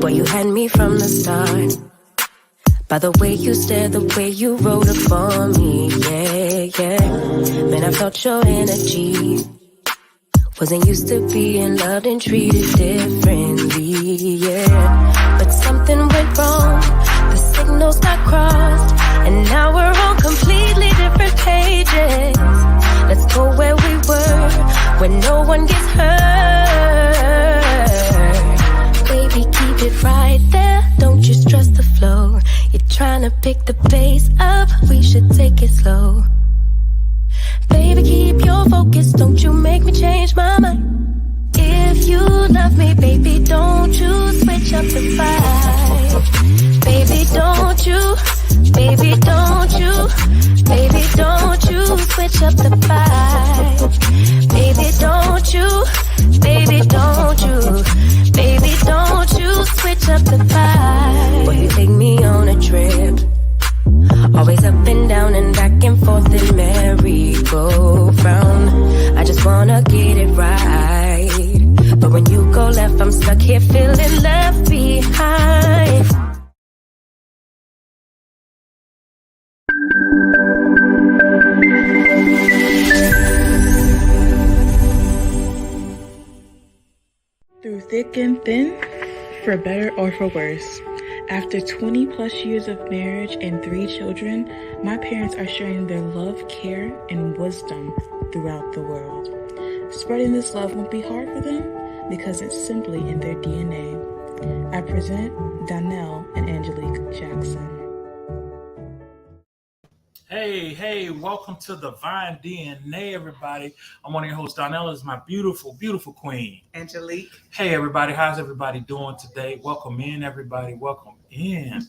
Boy, you had me from the start. By the way you stare, the way you wrote up for me, yeah. Man, I felt your energy. Wasn't used to being loved and treated differently, yeah. But something went wrong, the signals got crossed, and now we're on completely different pages. Let's go where we were, where no one gets hurt. Baby, keep it right there, don't you stress the flow. You're trying to pick the pace up, we should take it slow. Baby, keep your focus, don't you make me change my mind. If you love me, baby, don't you switch up the vibe. Baby, don't you, baby, don't you, baby, don't you switch up the vibe. Baby, don't you, baby, don't you, baby, don't you switch up the vibe. Boy, you take me on a trip. Always up and down and back and forth in merry-go-round. I just wanna get it right. But when you go left, I'm stuck here feeling left behind. Through thick and thin, for better or for worse. After 20 plus years of marriage and 3 children, my parents are sharing their love, care, and wisdom throughout the world. Spreading this love won't be hard for them because it's simply in their DNA. I present Donnell and Angelic Jackson. Hey, welcome to Divine DNA, everybody. I'm one of your hosts. Donnell is my beautiful, beautiful queen. Angelique. Hey, everybody. How's everybody doing today? Welcome in, everybody. Welcome in.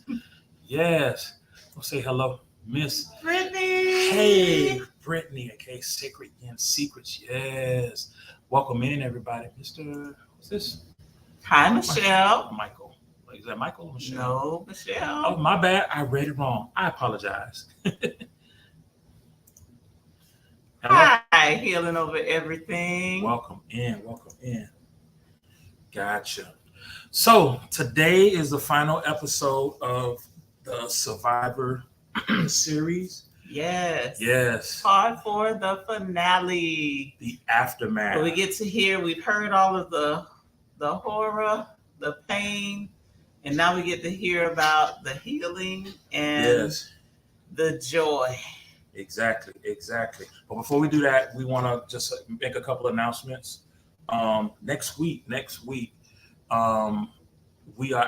Yes. I'll say hello, Miss Brittany. Hey, Brittany. Okay, Sacred and Secrets. Yes. Welcome in, everybody. Mr. What's this? Hi, Michelle. Michael. Is that Michael or Michelle? No, Michelle. Oh, my bad. I read it wrong. I apologize. Hi, healing over everything. Welcome in. Gotcha. So today is the final episode of the Survivor series. Yes. Part for the finale. The aftermath. But we get to hear, we've heard all of the horror, the pain, and now we get to hear about the healing and the joy. Exactly. But before we do that, we want to just make a couple announcements. Next week, we are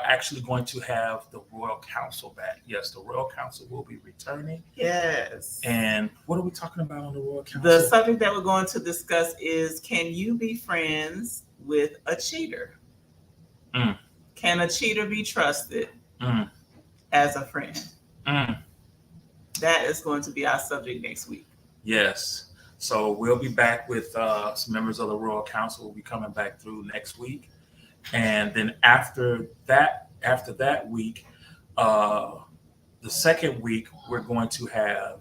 actually going to have the Royal Council back. Yes, the Royal Council will be returning. Yes. And what are we talking about on the Royal Council? The subject that we're going to discuss is, can you be friends with a cheater? Can a cheater be trusted as a friend? That is going to be our subject next week. Yes. So we'll be back with some members of the Royal Council. Will be coming back through next week. And then after that week, the second week, we're going to have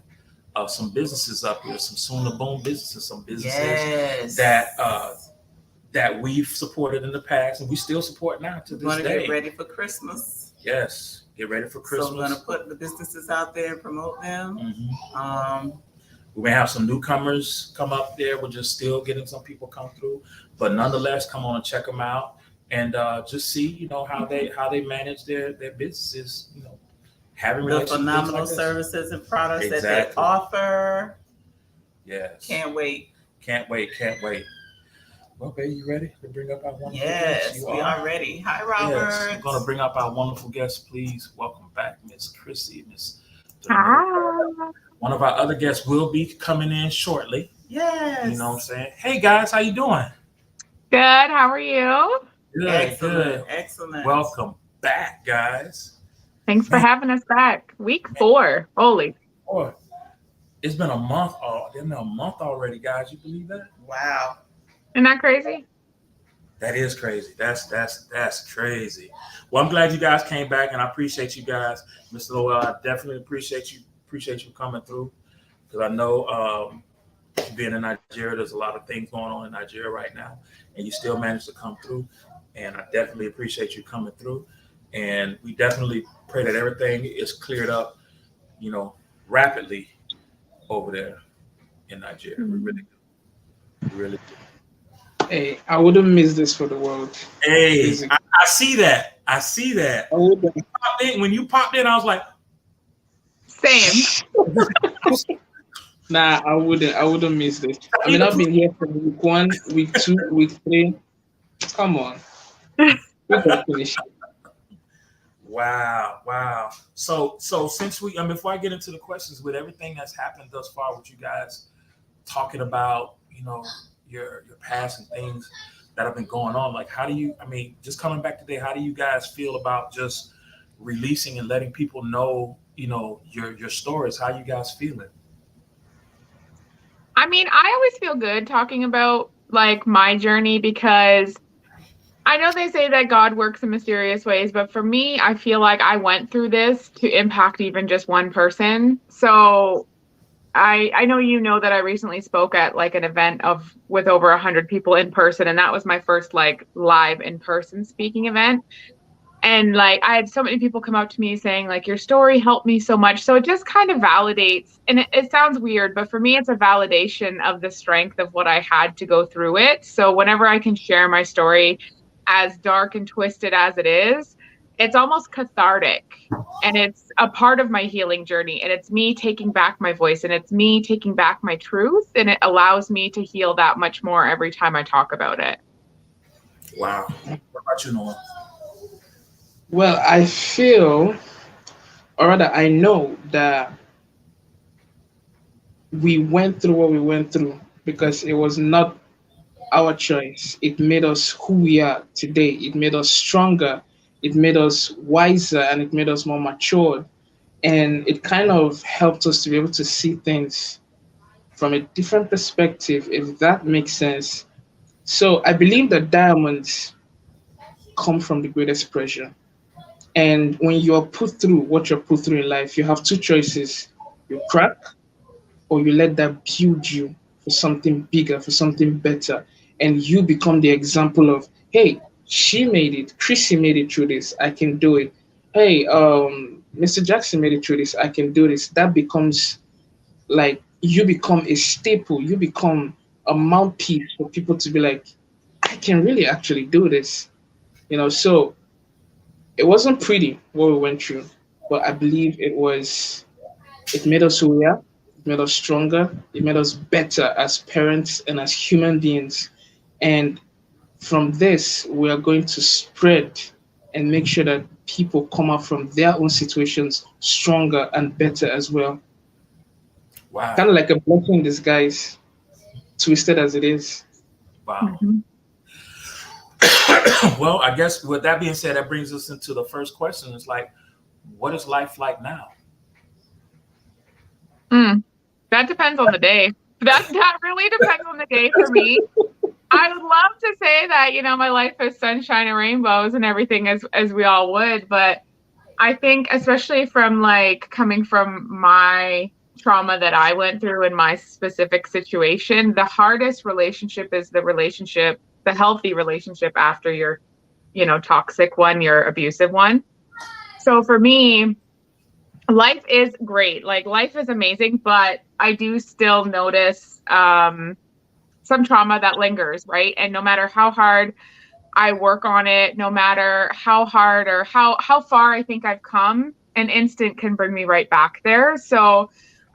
some businesses up here, some soon-to-boom businesses, some businesses that we've supported in the past and we still support now to this day. We're going to get ready for Christmas. Yes. Get ready for Christmas. So we're going to put the businesses out there and promote them. We may have some newcomers come up there. We're just still getting some people come through, but nonetheless, come on and check them out and just see, how they manage their businesses. Having the phenomenal services and products that they offer. Yes. Can't wait. Well, baby, you ready to bring up our wonderful guest? Yes, we are ready. Hi, Robert. Yes, we're going to bring up our wonderful guest. Please welcome back Miss Chrissy. Hi. One of our other guests will be coming in shortly. Yes. You know what I'm saying? Hey, guys, how you doing? Good. How are you? Good. Excellent. Welcome back, guys. Thanks for having us back. Week 4. Holy. Boy, it's been a month. It's been a month already, guys. You believe that? Wow. Isn't that crazy? That is crazy. That's crazy. Well, I'm glad you guys came back, and I appreciate you guys, Mr. Lowell. I definitely appreciate you coming through, because I know being in Nigeria, there's a lot of things going on in Nigeria right now, and you still managed to come through, and I definitely appreciate you coming through. And we definitely pray that everything is cleared up, rapidly over there in Nigeria. We really do. We really do. Hey, I wouldn't miss this for the world. Hey, I see that. I see that. I wouldn't. When you popped in, I was like, Same. Nah, I wouldn't miss this. I mean, I've been here from week 1, week 2, week 3. Come on. We gotta finish it. Wow. So since before I get into the questions, with everything that's happened thus far, with you guys talking about, your past and things that have been going on, like, how do you, just coming back today, how do you guys feel about just releasing and letting people know, your stories? How you guys feeling? I always feel good talking about like my journey, because I know they say that God works in mysterious ways, but for me, I feel like I went through this to impact even just one person. So I know that I recently spoke at like an event with over 100 people in person, and that was my first like live in person speaking event. And like I had so many people come up to me saying like, your story helped me so much. So it just kind of validates, and it sounds weird, but for me, it's a validation of the strength of what I had to go through it. So whenever I can share my story, as dark and twisted as it is, it's almost cathartic, and it's a part of my healing journey, and it's me taking back my voice, and it's me taking back my truth, and it allows me to heal that much more every time I talk about it. Wow. What about you, Noah? Well, I feel, or rather, I know that we went through what we went through because it was not our choice. It made us who we are today. It made us stronger. It made us wiser, and it made us more matured. And it kind of helped us to be able to see things from a different perspective, if that makes sense. So I believe that diamonds come from the greatest pressure. And when you are put through what you're put through in life, you have two choices. You crack, or you let that build you for something bigger, for something better. And you become the example of, hey, she made it. Chrissy made it through this. I can do it. Hey, Mr. Jackson made it through this. I can do this. That becomes like, you become a staple. You become a mouthpiece for people to be like, I can really actually do this. So it wasn't pretty what we went through, but I believe it made us who we are. It made us stronger. It made us better as parents and as human beings. And from this, we are going to spread and make sure that people come out from their own situations stronger and better as well. Wow. Kind of like a blessing in disguise, twisted as it is. Wow. Mm-hmm. Well, I guess with that being said, that brings us into the first question. It's like, what is life like now? That depends on the day. That really depends on the day for me. I would love to say that, my life is sunshine and rainbows and everything as we all would. But I think, especially from like coming from my trauma that I went through in my specific situation, the hardest relationship is the healthy relationship after your, toxic one, your abusive one. So for me, life is great. Like life is amazing, but I do still notice some trauma that lingers, right? And no matter how hard I work on it, no matter how hard or how far I think I've come, an instant can bring me right back there. So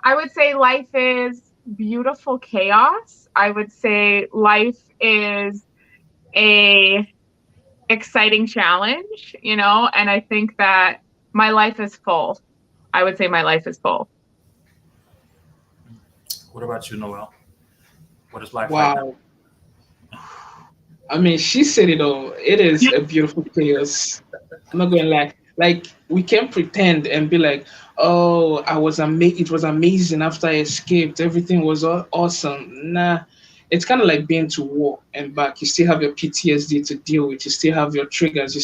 I would say life is beautiful chaos. I would say life is a exciting challenge, and I think that my life is full. I would say my life is full. What about you, Noel? What is life Wow. like now? I mean, she said it all. It is a beautiful chaos. I'm not going to lie. Like, we can't pretend and be like, oh, it was amazing after I escaped. Everything was awesome. Nah, it's kind of like being to war and back. You still have your PTSD to deal with. You still have your triggers.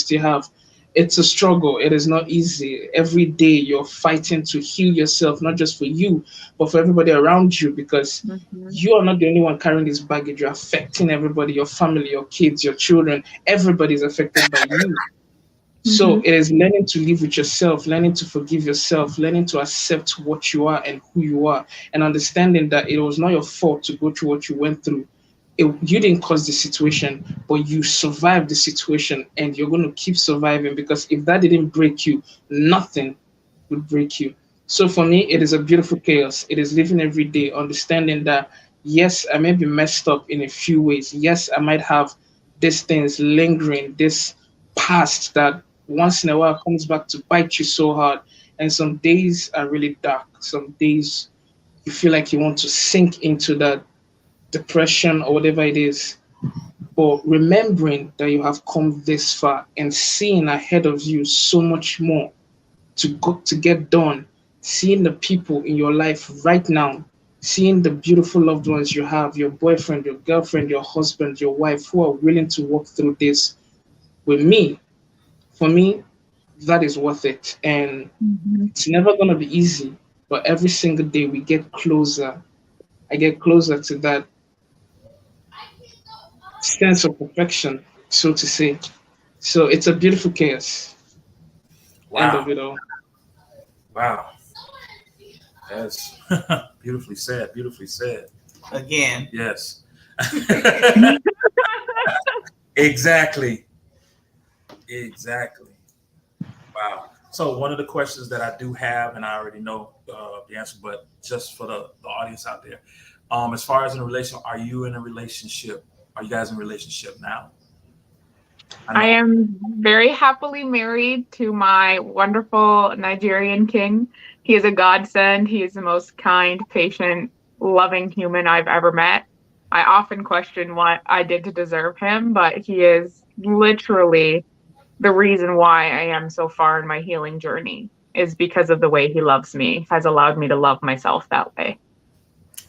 It's a struggle. It is not easy. Every day you're fighting to heal yourself, not just for you, but for everybody around you, because you are not the only one carrying this baggage. You're affecting everybody, your family, your kids, your children. Everybody's affected by you. So it is learning to live with yourself, learning to forgive yourself, learning to accept what you are and who you are, and understanding that it was not your fault to go through what you went through. You didn't cause the situation, but you survived the situation, and you're going to keep surviving, because if that didn't break you, nothing would break you. So for me, it is a beautiful chaos. It is living every day, understanding that yes, I may be messed up in a few ways. Yes, I might have these things lingering, this past that once in a while comes back to bite you so hard. And some days are really dark. Some days you feel like you want to sink into that depression or whatever it is. But remembering that you have come this far and seeing ahead of you so much more to get done, seeing the people in your life right now, seeing the beautiful loved ones you have, your boyfriend, your girlfriend, your husband, your wife, who are willing to walk through this with me, for me, that is worth it. And it's never going to be easy, but every single day we get closer. I get closer to that sense of perfection, so to say. So it's a beautiful chaos. End of Wow. it all. Wow. That's beautifully said. Beautifully said. Again. Yes. Exactly. Exactly. Wow. So one of the questions that I do have, and I already know the answer, but just for the audience out there, as far as in a relation, are you in a relationship? Are you guys in a relationship now? I am very happily married to my wonderful Nigerian king. He is a godsend. He is the most kind, patient, loving human I've ever met. I often question what I did to deserve him, but he is literally the reason why I am so far in my healing journey, is because of the way he loves me, has allowed me to love myself that way.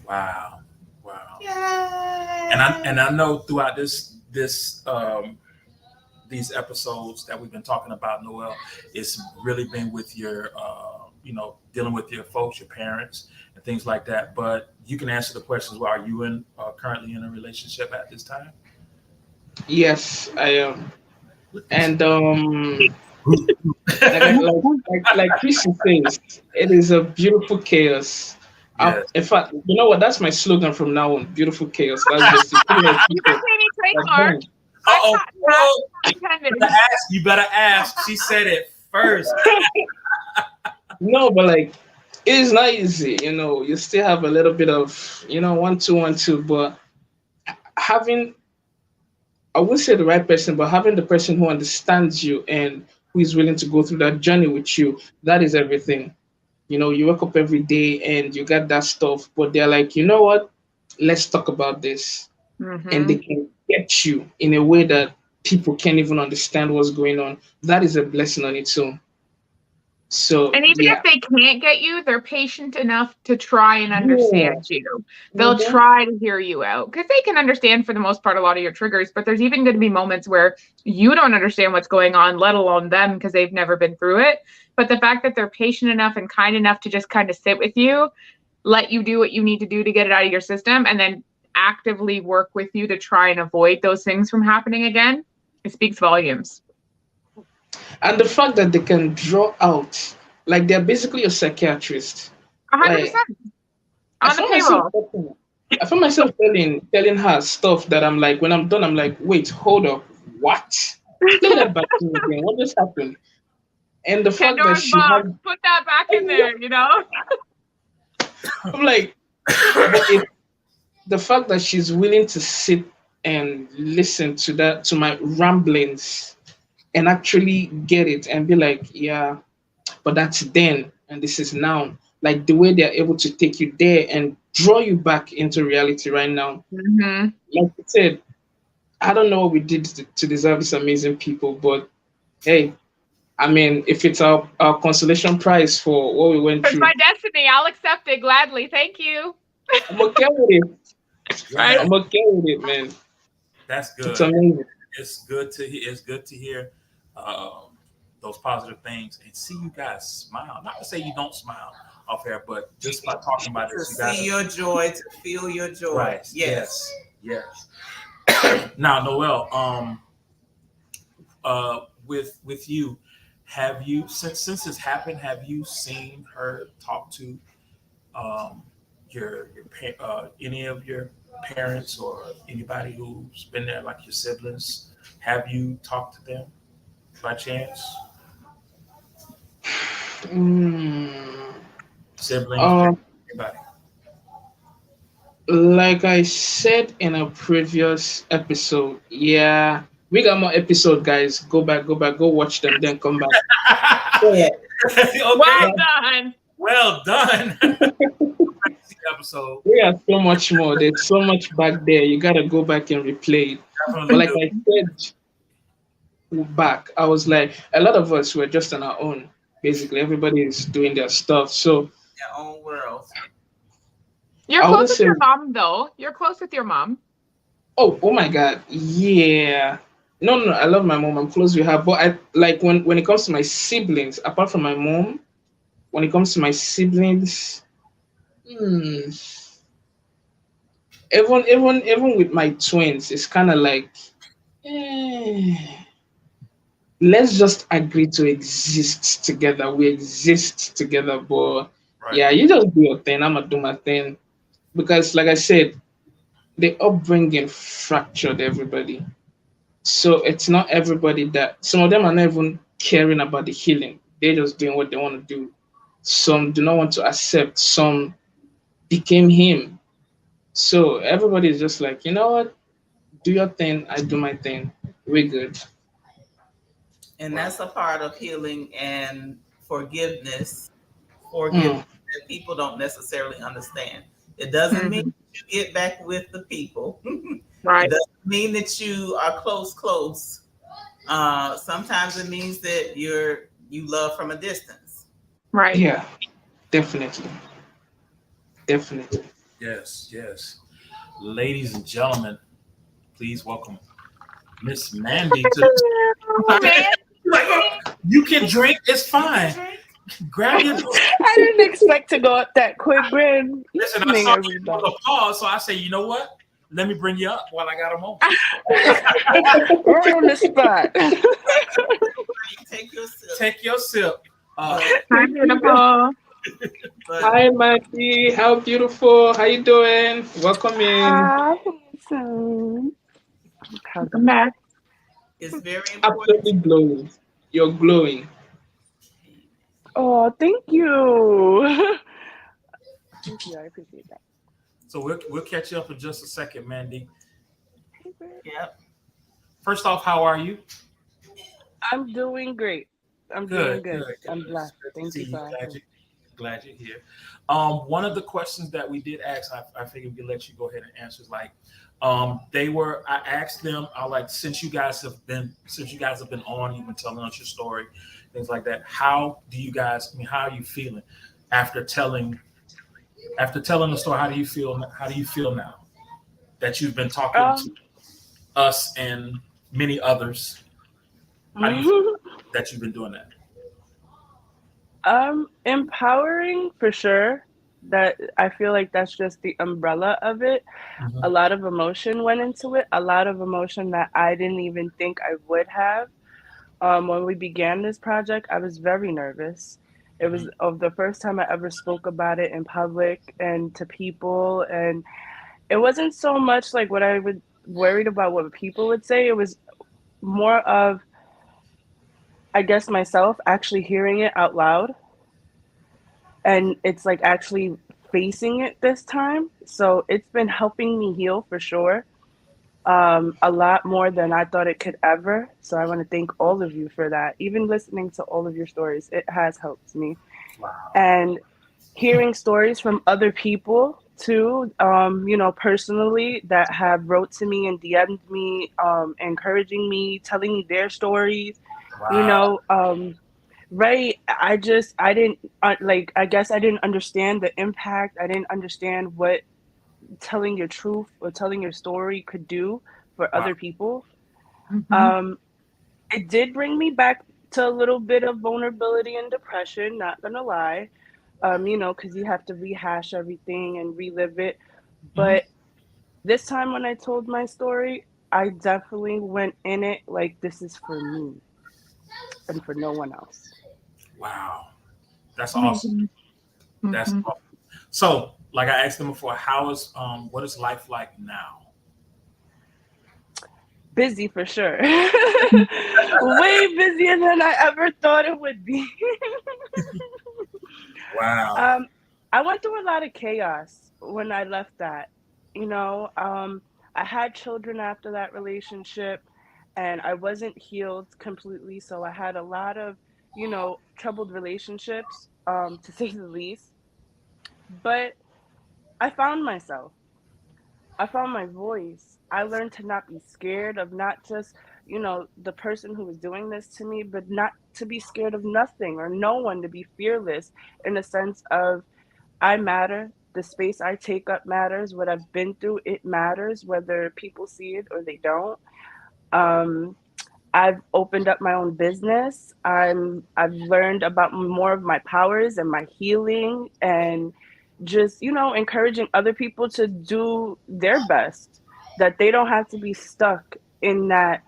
Wow. Wow. Yay. And I know throughout this these episodes that we've been talking about, Noel, it's really been with your dealing with your folks, your parents, and things like that. But you can answer the questions. Well, are you currently in a relationship at this time? Yes, I am. And like Chrissy says, it is a beautiful chaos. Yes. In fact, you know what? That's my slogan from now on. Beautiful chaos. That's just it. You can say me trademark. You better ask. She said it first. No, but like it is not easy. You still have a little bit of 1 2 1 2, but having, I wouldn't say the right person, but having the person who understands you and who is willing to go through that journey with you, that is everything. You wake up every day and you got that stuff, but they're like, you know what? Let's talk about this. And they can get you in a way that people can't even understand what's going on. That is a blessing on its own. So, and even if they can't get you, they're patient enough to try and understand you. They'll try to hear you out, because they can understand for the most part a lot of your triggers, but there's even going to be moments where you don't understand what's going on, let alone them, because they've never been through it. But the fact that they're patient enough and kind enough to just kind of sit with you, let you do what you need to do to get it out of your system, and then actively work with you to try and avoid those things from happening again, it speaks volumes. And the fact that they can draw out, like they're basically a psychiatrist. 100%. On the payroll. I find myself telling her stuff that I'm like, when I'm done, I'm like, wait, hold up, what? Say that back to me again. What just happened? And the fact that she had, put that back in there, I'm like, the fact that she's willing to sit and listen to my ramblings and actually get it and be like, yeah, but that's then and this is now. Like the way they're able to take you there and draw you back into reality right now. Like I said, I don't know what we did to deserve these amazing people, but hey, I mean, if it's our consolation prize for what we went through. It's my destiny. I'll accept it gladly. Thank you. I'm okay with it. Right? I'm okay with it, man. That's good. It's amazing. It's good to hear those positive things and see you guys smile. Not to say you don't smile off air, but just by talking about it, to see your joy, to feel your joy. Right. Yes. Now, Noel, with you, have you since this happened? Have you seen her talk to um, any of your parents or anybody who's been there, like your siblings? Have you talked to them by chance? Mm, Siblings, uh, parents, anybody? like I said in a previous episode, yeah, we got more episode, guys. Go back, go watch them, then come back. Yeah, Okay, Well done. well done. Episode, we have so much more. There's so much back there. You gotta go back and replay it. But definitely like do. I said back, I was like, a lot of us were just on our own. Basically, everybody is doing their stuff. So Their own world. You're I close wouldn't with say, your mom, though. You're close with your mom. oh my God, yeah. No, no, I love my mom. I'm close with her. But I like when it comes to my siblings, apart from my mom, when it comes to my siblings, hmm, even with my twins, it's kind of like, eh, let's just agree to exist together. We exist together, but Right. yeah, you just do your thing. I'm gonna do my thing because, like I said, the upbringing fractured everybody. So it's not everybody that some of them are not even caring about the healing. They're just doing what they want to do. Some do not want to accept. Some became him. So everybody is just like, you know what? Do your thing. I do my thing. We're good. And that's a part of healing and forgiveness. Forgiveness Mm, that people don't necessarily understand. It doesn't mean Hmm. you get back with the people. It Right. doesn't mean that you are close. Sometimes it means that you love from a distance. Right. yeah, definitely, definitely. Yes, yes. Ladies and gentlemen, please welcome Miss Mandy to Oh, man. like, you can drink, it's fine. Grab your I didn't expect to go up that quick, Brand. listen, I Evening, saw you everybody. on a pause, so I say, you know what? Let me bring you up while I got a moment. Right on the spot. Take your sip. Take your sip. Hi, beautiful. But Hi, Maggie. How beautiful. How you doing? Welcome in. Hi, handsome. Welcome back. it's very important. Absolutely glowing. You're glowing. Oh, thank you. Thank you. I appreciate that. so we'll catch you up in just a second, Mandy. Hey, Brand. Yep. First off, how are you? I'm doing great. I'm doing Good, good. good, I'm good. It's blessed. good to Thank see you you. for asking. Glad you're here. One of the questions that we did ask, I figured we could let you go ahead and answer. Is like, I asked them, I like, since you guys have been on, you've been telling us your story, things like that. How are you feeling after telling the story? How do you feel? How do you feel now that you've been talking to Um, us and many others? How do you feel that you've been doing that? empowering for sure. That I feel like that's just the umbrella of it. A Mhm. lot of emotion went into it. A lot of emotion that I didn't even think I would have. When we began this project, I was very nervous. It was Mhm. of the first time I ever spoke about it in public and to people, and it wasn't so much like what I would worried about what people would say. It was more of, I guess, myself actually hearing it out loud, and it's like actually facing it this time. So it's been helping me heal for sure. A lot more than I thought it could ever. So I want to thank all of you for that. Even listening to all of your stories, it has helped me. Wow. And hearing stories from other people too, personally that have wrote to me and DM'd me, encouraging me, telling me their stories, you Wow. know, right. I didn't like, I guess I didn't understand the impact. I didn't understand what telling your truth or telling your story could do for Wow. other people. Hmm. Um, it did bring me back to a little bit of vulnerability and depression, not gonna lie. Because you have to rehash everything and relive it. Mhm. But this time when I told my story, I definitely went in it like this is for me. and for no one else. Wow. That's awesome. Mm-hmm. That's awesome. So, like I asked them before, what is life like now? Busy for sure. Way busier than I ever thought it would be. Wow. I went through a lot of chaos when I left that. You know, I had children after that relationship, and I wasn't healed completely. So I had a lot of, troubled relationships, to say the least. But I found myself. I found my voice. I learned to not be scared of not just, the person who was doing this to me, but not to be scared of nothing or no one, to be fearless in a sense of I matter. The space I take up matters. What I've been through, it matters, whether people see it or they don't. Um, I've opened up my own business. I've learned about more of my powers and my healing, and just, encouraging other people to do their best, that they don't have to be stuck in that,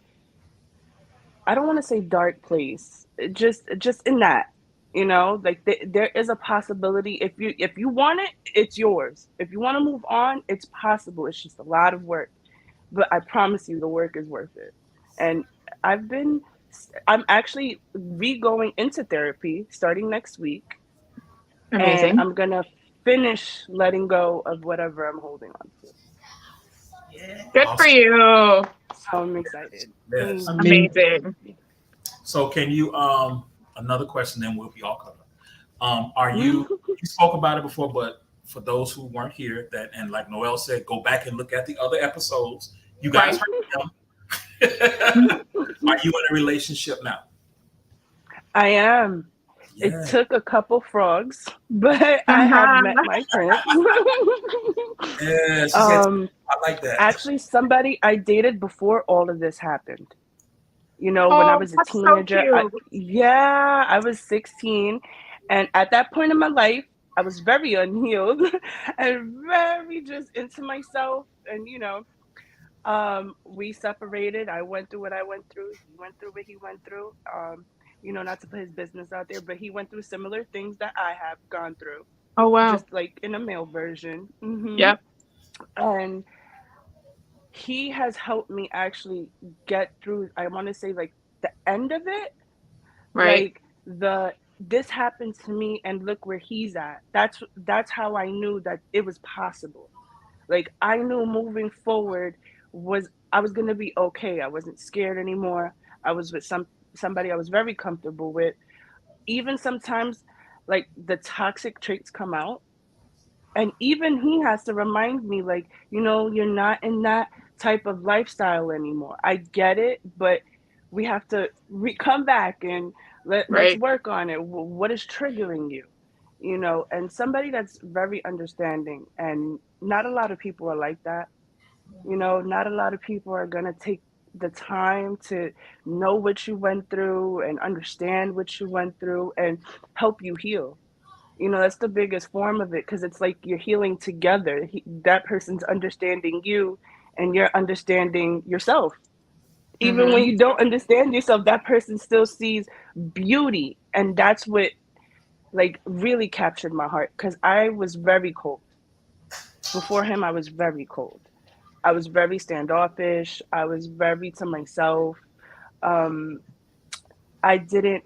I don't want to say dark place, just in that, like there is a possibility. If you want it, it's yours. If you want to move on, it's possible. It's just a lot of work, but I promise you the work is worth it. And I've been I'm actually re-going into therapy starting next week, and Amazing. I'm gonna finish letting go of whatever I'm holding on to. Yeah. Good for Awesome. you. So I'm excited. Yes. I mean, Amazing. So can you another question, then we'll be all covered. Are you spoke about it before, but for those who weren't here, that, and like Noelle said, go back and look at the other episodes. You guys Right. heard them. Are you in a relationship now? I am. It Yeah. took a couple frogs, but I have Uh-huh. met my prince. Yeah, she said, I like that. Actually, somebody I dated before all of this happened. When I Oh, was a that's so teenager, cute. I was 16. And at that point in my life, I was very unhealed and very just into myself. And, we separated. I went through what I went through. He went through what he went through. Not to put his business out there, but he went through similar things that I have gone through, Oh, wow. just like in a male version. Yep. And he has helped me actually get through, I want to say, like, the end of it. Right. Like, this happened to me and look where he's at. That's how I knew that it was possible. Like, I knew moving forward I was gonna be okay. I wasn't scared anymore. I was with somebody I was very comfortable with. Even sometimes, like, the toxic traits come out, and even he has to remind me, like, you're not in that type of lifestyle anymore. I get it, but we have to come back and let's Right. work on it. What is triggering you? And somebody that's very understanding, and not a lot of people are like that. Not a lot of people are going to take the time to know what you went through and understand what you went through and help you heal. That's the biggest form of it, because it's like you're healing together. That person's understanding you, and you're understanding yourself. Even when Mm-hmm. you don't understand yourself, that person still sees beauty. And that's what, like, really captured my heart, because I was very cold. Before him, I was very cold. I was very standoffish. I was very to myself. Um, I didn't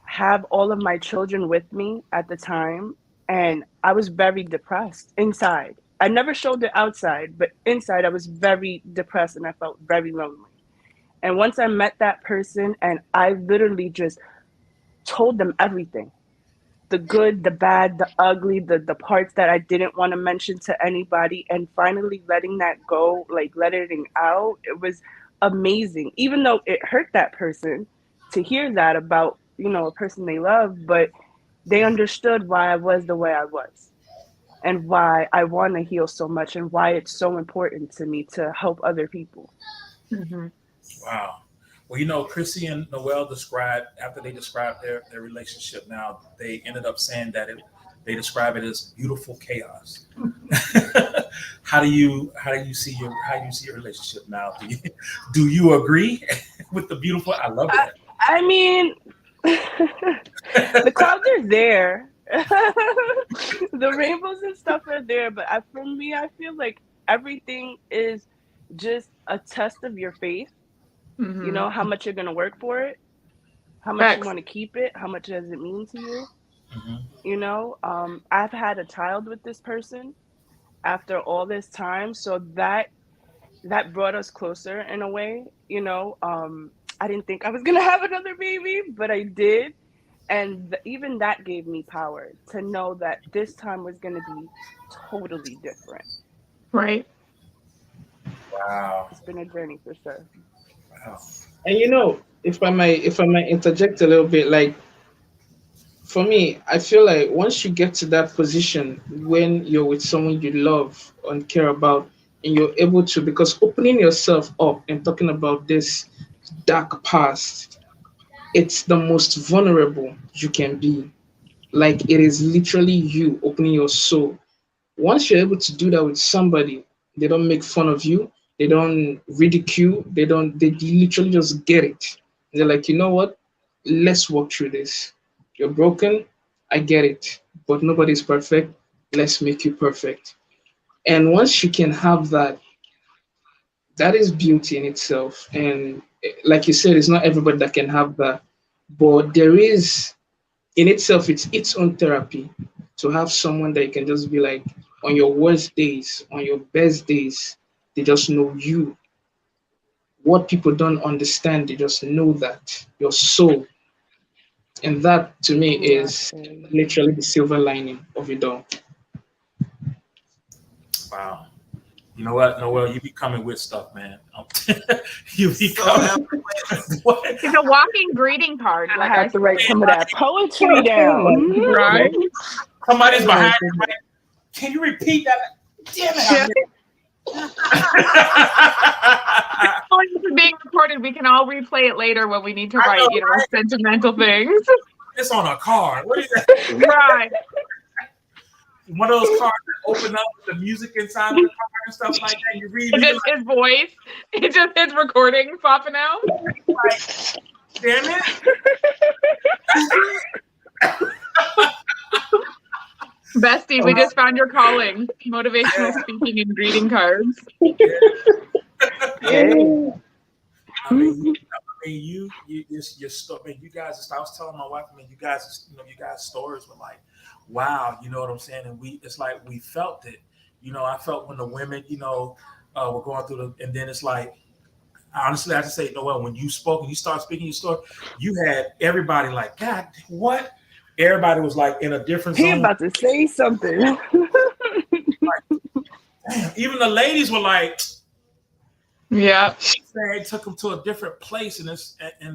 have all of my children with me at the time, and I was very depressed inside. I never showed it outside, but inside I was very depressed and I felt very lonely. And once I met that person, and I literally just told them everything, the good, the bad, the ugly, the parts that I didn't want to mention to anybody, and finally letting that go, like letting it out, it was amazing. Even though it hurt that person to hear that about, a person they love, but they understood why I was the way I was, and why I want to heal so much, and why it's so important to me to help other people. Mm-hmm. Wow. Well, Chrissy and Noelle after they described their relationship now, they ended up saying that they describe it as beautiful chaos. How do you see your relationship now? Do you agree with the beautiful? I love that. I mean, the clouds are there. The rainbows and stuff are there, but for me, I feel like everything is just a test of your faith. You know, how much you're going to work for it, how much you Facts. want to keep it, how much does it mean to you. Mhm. You know, I've had a child with this person after all this time, so that brought us closer in a way. You know, I didn't think I was gonna have another baby, but I did, and even that gave me power to know that this time was gonna be totally different. Right. Wow. It's been a journey for sure. Wow. And if I might interject a little bit, like for me, I feel like once you get to that position when you're with someone you love and care about, and you're able to, because opening yourself up and talking about this dark past, it's the most vulnerable you can be. Like it is literally you opening your soul. Once you're able to do that with somebody, they don't make fun of you, they don't ridicule, they literally just get it. They're like, you know what? Let's walk through this. You're broken, I get it, but nobody's perfect. Let's make you perfect. And once you can have that, that is beauty in itself. And like you said, it's not everybody that can have that, but there is in itself, it's its own therapy to have someone that you can just be like, on your worst days, on your best days, they just know you. What people don't understand, they just know that your soul. And that to me is Exactly. literally the silver lining of it all. Wow. You know what, Noel? You be coming with stuff, man. You be So coming. eloquent. What? It's a walking greeting card, I like I have to write said. some of that poetry Oh down. Right? Somebody's my behind you. goodness. Like, can you repeat that? Damn it! Yeah. I Oh, this is being recorded. We can all replay it later when we need to I write, know, you know, sentimental things. it's on a card. What is that? Right. One of those cards that open up with the music inside of the card and stuff like that. You read And it, just his voice. It's just his recording popping out. like, damn it. Bestie, we just found your calling. Motivational speaking and greeting cards. Hey. I mean, your story. I mean, you guys. I was telling my wife. I mean, you guys. You know, you guys' stories were like, wow. You know what I'm saying? And it's like we felt it. You know, I felt when the women, you know, were going through and then it's like, honestly, I just say, Noel, when you spoke and you start speaking your story, you had everybody like, God, what? Everybody was like in a different He zone. about to say something. Damn, even the ladies were like, Yeah. it took them to a different place,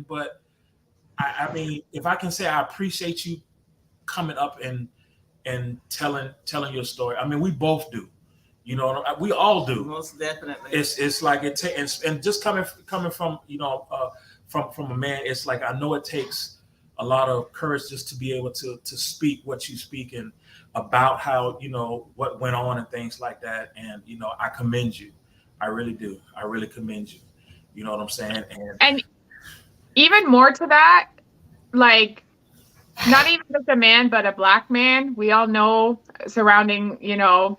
but I mean, if I can say, I appreciate you coming up and telling your story. I mean, we both do, you know, we all do. Most definitely. It's like it takes, and just coming from, you know, from a man, it's like I know it takes a lot of courage just to be able to speak what you speak and about how, you know, what went on and things like that. And, you know, I commend you. I really do. I really commend you. You know what I'm saying? And even more to that, like, not even just a man, but a Black man, we all know surrounding, you know,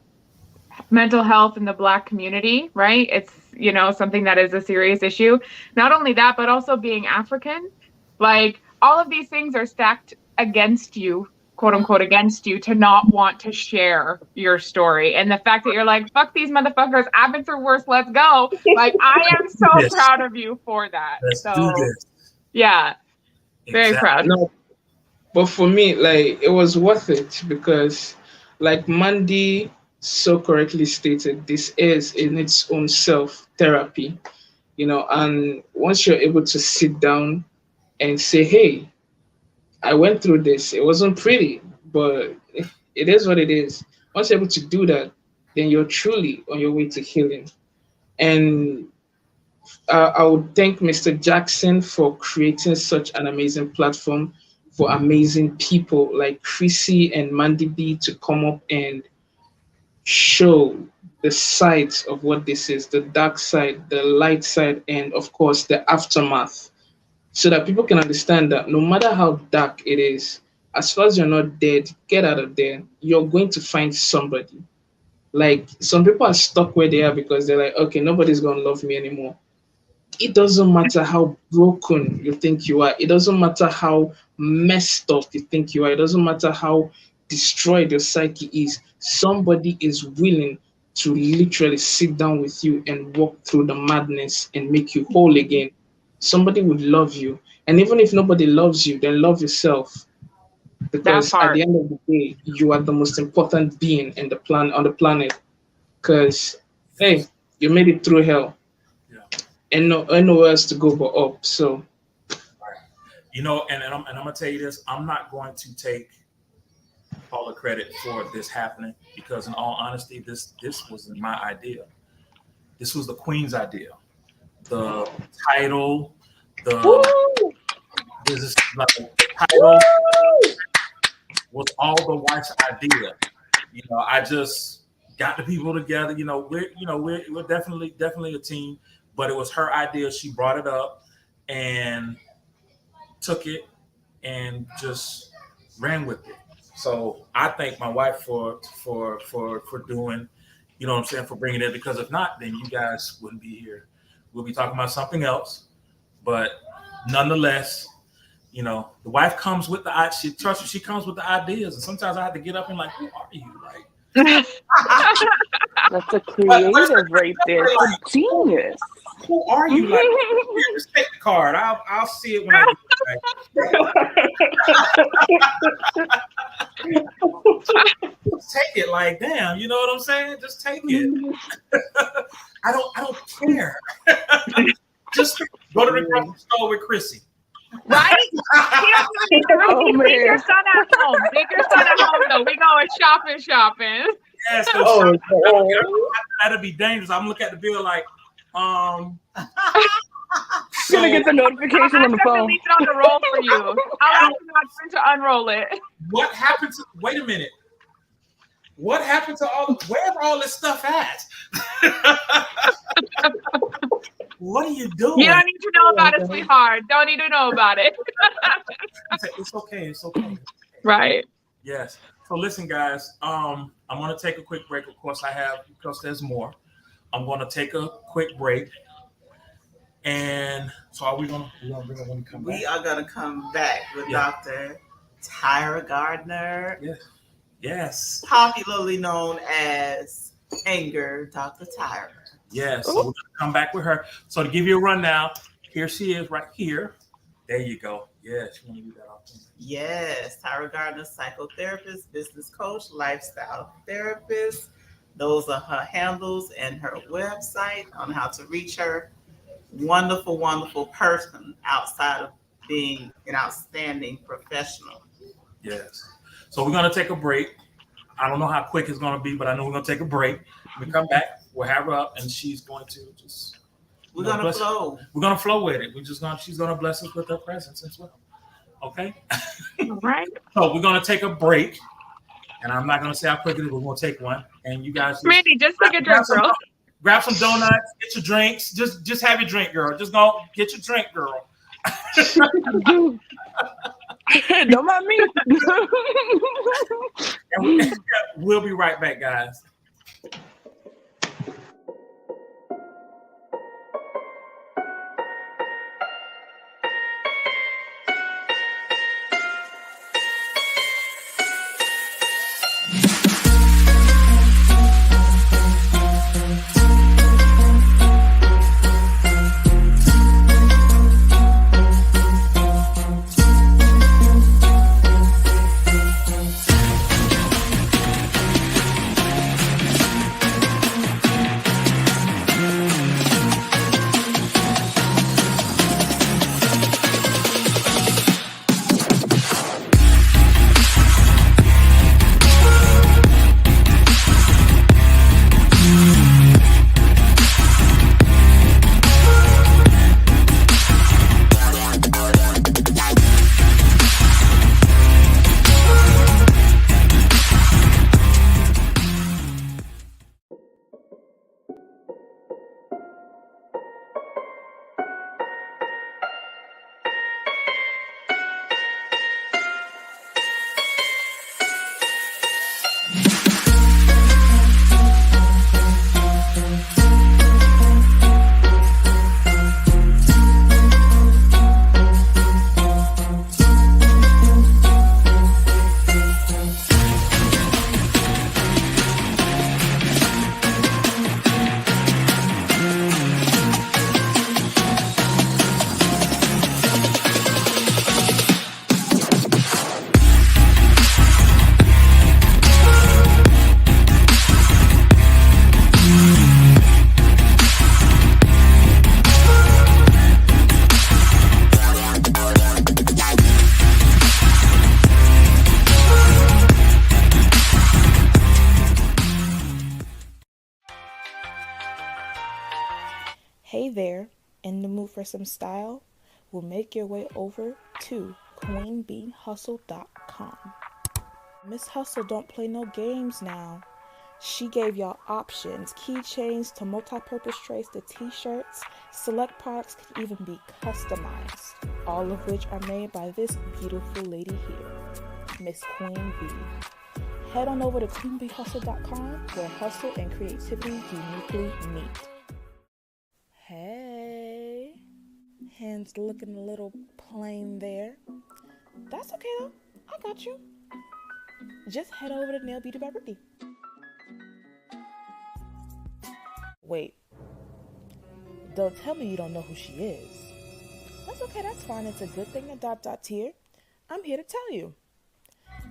mental health in the Black community, right? It's, you know, something that is a serious issue. Not only that, but also being African. Like, all of these things are stacked against you, quote unquote, against you to not want to share your story. And the fact that you're like, fuck these motherfuckers, I've been through worse, let's go. Like, I am so Yes. proud of you for that. Let's So, do this. yeah, very Exactly. proud. No, but for me, like it was worth it because, like Mandy so correctly stated, this is in its own self therapy, you know. And once you're able to sit down and say, "Hey, I went through this. It wasn't pretty, but it is what it is." Once you're able to do that, then you're truly on your way to healing. And I would thank Mr. Jackson for creating such an amazing platform for amazing people like Chrissy and Mandy B to come up and show the sides of what this is, the dark side, the light side, and of course the aftermath. so that people can understand that no matter how dark it is, as far as you're not dead, get out of there. You're going to find somebody. Like some people are stuck where they are because they're like, okay, nobody's gonna love me anymore. It doesn't matter how broken you think you are. It doesn't matter how messed up you think you are. It doesn't matter how destroyed your psyche is. Somebody is willing to literally sit down with you and walk through the madness and make you whole again. Somebody would love you. And even if nobody loves you, then love yourself. Because at the end of the day, you are the most important being in the on the planet. Because hey, you made it through hell. And nowhere else to go but up. So, you know, and I'm gonna tell you this: I'm not going to take all the credit for this happening because, in all honesty, this wasn't my idea. This was the Queen's idea. The title, the title was all the wife's idea. You know, I just got the people together. You know, we're definitely a team. But it was her idea. She brought it up and took it and just ran with it. So I thank my wife for doing, you know what I'm saying, for bringing it. Because if not, then you guys wouldn't be here. We'll be talking about something else. But nonetheless, you know, the wife comes with the she trusts me. She comes with the ideas, and sometimes I have to get up and like, who are you? Like. That's a creative right there. It's a genius. Who are you? Like, just take the card. I'll see it when I get back. Just take it. Like, damn, you know what I'm saying? Just take it. I don't care. Just go to the grocery store with Chrissy. Right? Leave your son at home. Leave your son at home, though. We going shopping. Yeah, so that'd be dangerous. I'm looking at the bill like, gonna get the notification on the phone. Leave it on the roll for you. I'll ask you to unroll it. What happened to? Wait a minute. What happened to where's all this stuff at? What are you doing? You don't need to know about it, sweetheart. Don't need to know about it. It's okay. It's okay. Right. Yes. So listen, guys. I'm going to take a quick break. Of course, because there's more. I'm going to take a quick break. And so are we going to bring it when we come back? We are going to come back with Dr. Tyra Gardner. Yes. Popularly known as Anger Dr. Tyra. Yes. So we're going to come back with her. So to give you a rundown, here she is right here. There you go. Yes. You want to do that often? Yes. Tyra Gardner, psychotherapist, business coach, lifestyle therapist. Those are her handles and her website on how to reach her. Wonderful, wonderful person outside of being an outstanding professional. Yes. So we're going to take a break. I don't know how quick it's going to be, but I know we're going to take a break. When we come back, we'll have her up, and she's going to just... We're going to flow. We're going to flow with it. She's going to bless us with her presence as well. Okay? All right. So we're going to take a break, and I'm not going to say how quick it is, but we're going to take one. And you guys... Randy, just take a drink, girl. Grab some donuts, get your drinks. Just have your drink, girl. Just go get your drink, girl. Don't mind me. And we'll be right back, guys. Hey there, in the mood for some style? Well, make your way over to queenbeehustle.com. Miss Hustle don't play no games now. She gave y'all options, keychains to multi-purpose trays to t-shirts. Select products can even be customized, all of which are made by this beautiful lady here, Miss Queen Bee. Head on over to queenbeehustle.com where hustle and creativity uniquely meet. Hey, hands looking a little plain there. That's okay though, I got you. Just head over to Nail Beauty by Brittany. Wait, don't tell me you don't know who she is. That's okay, that's fine. It's a good thing that ... here. I'm here to tell you.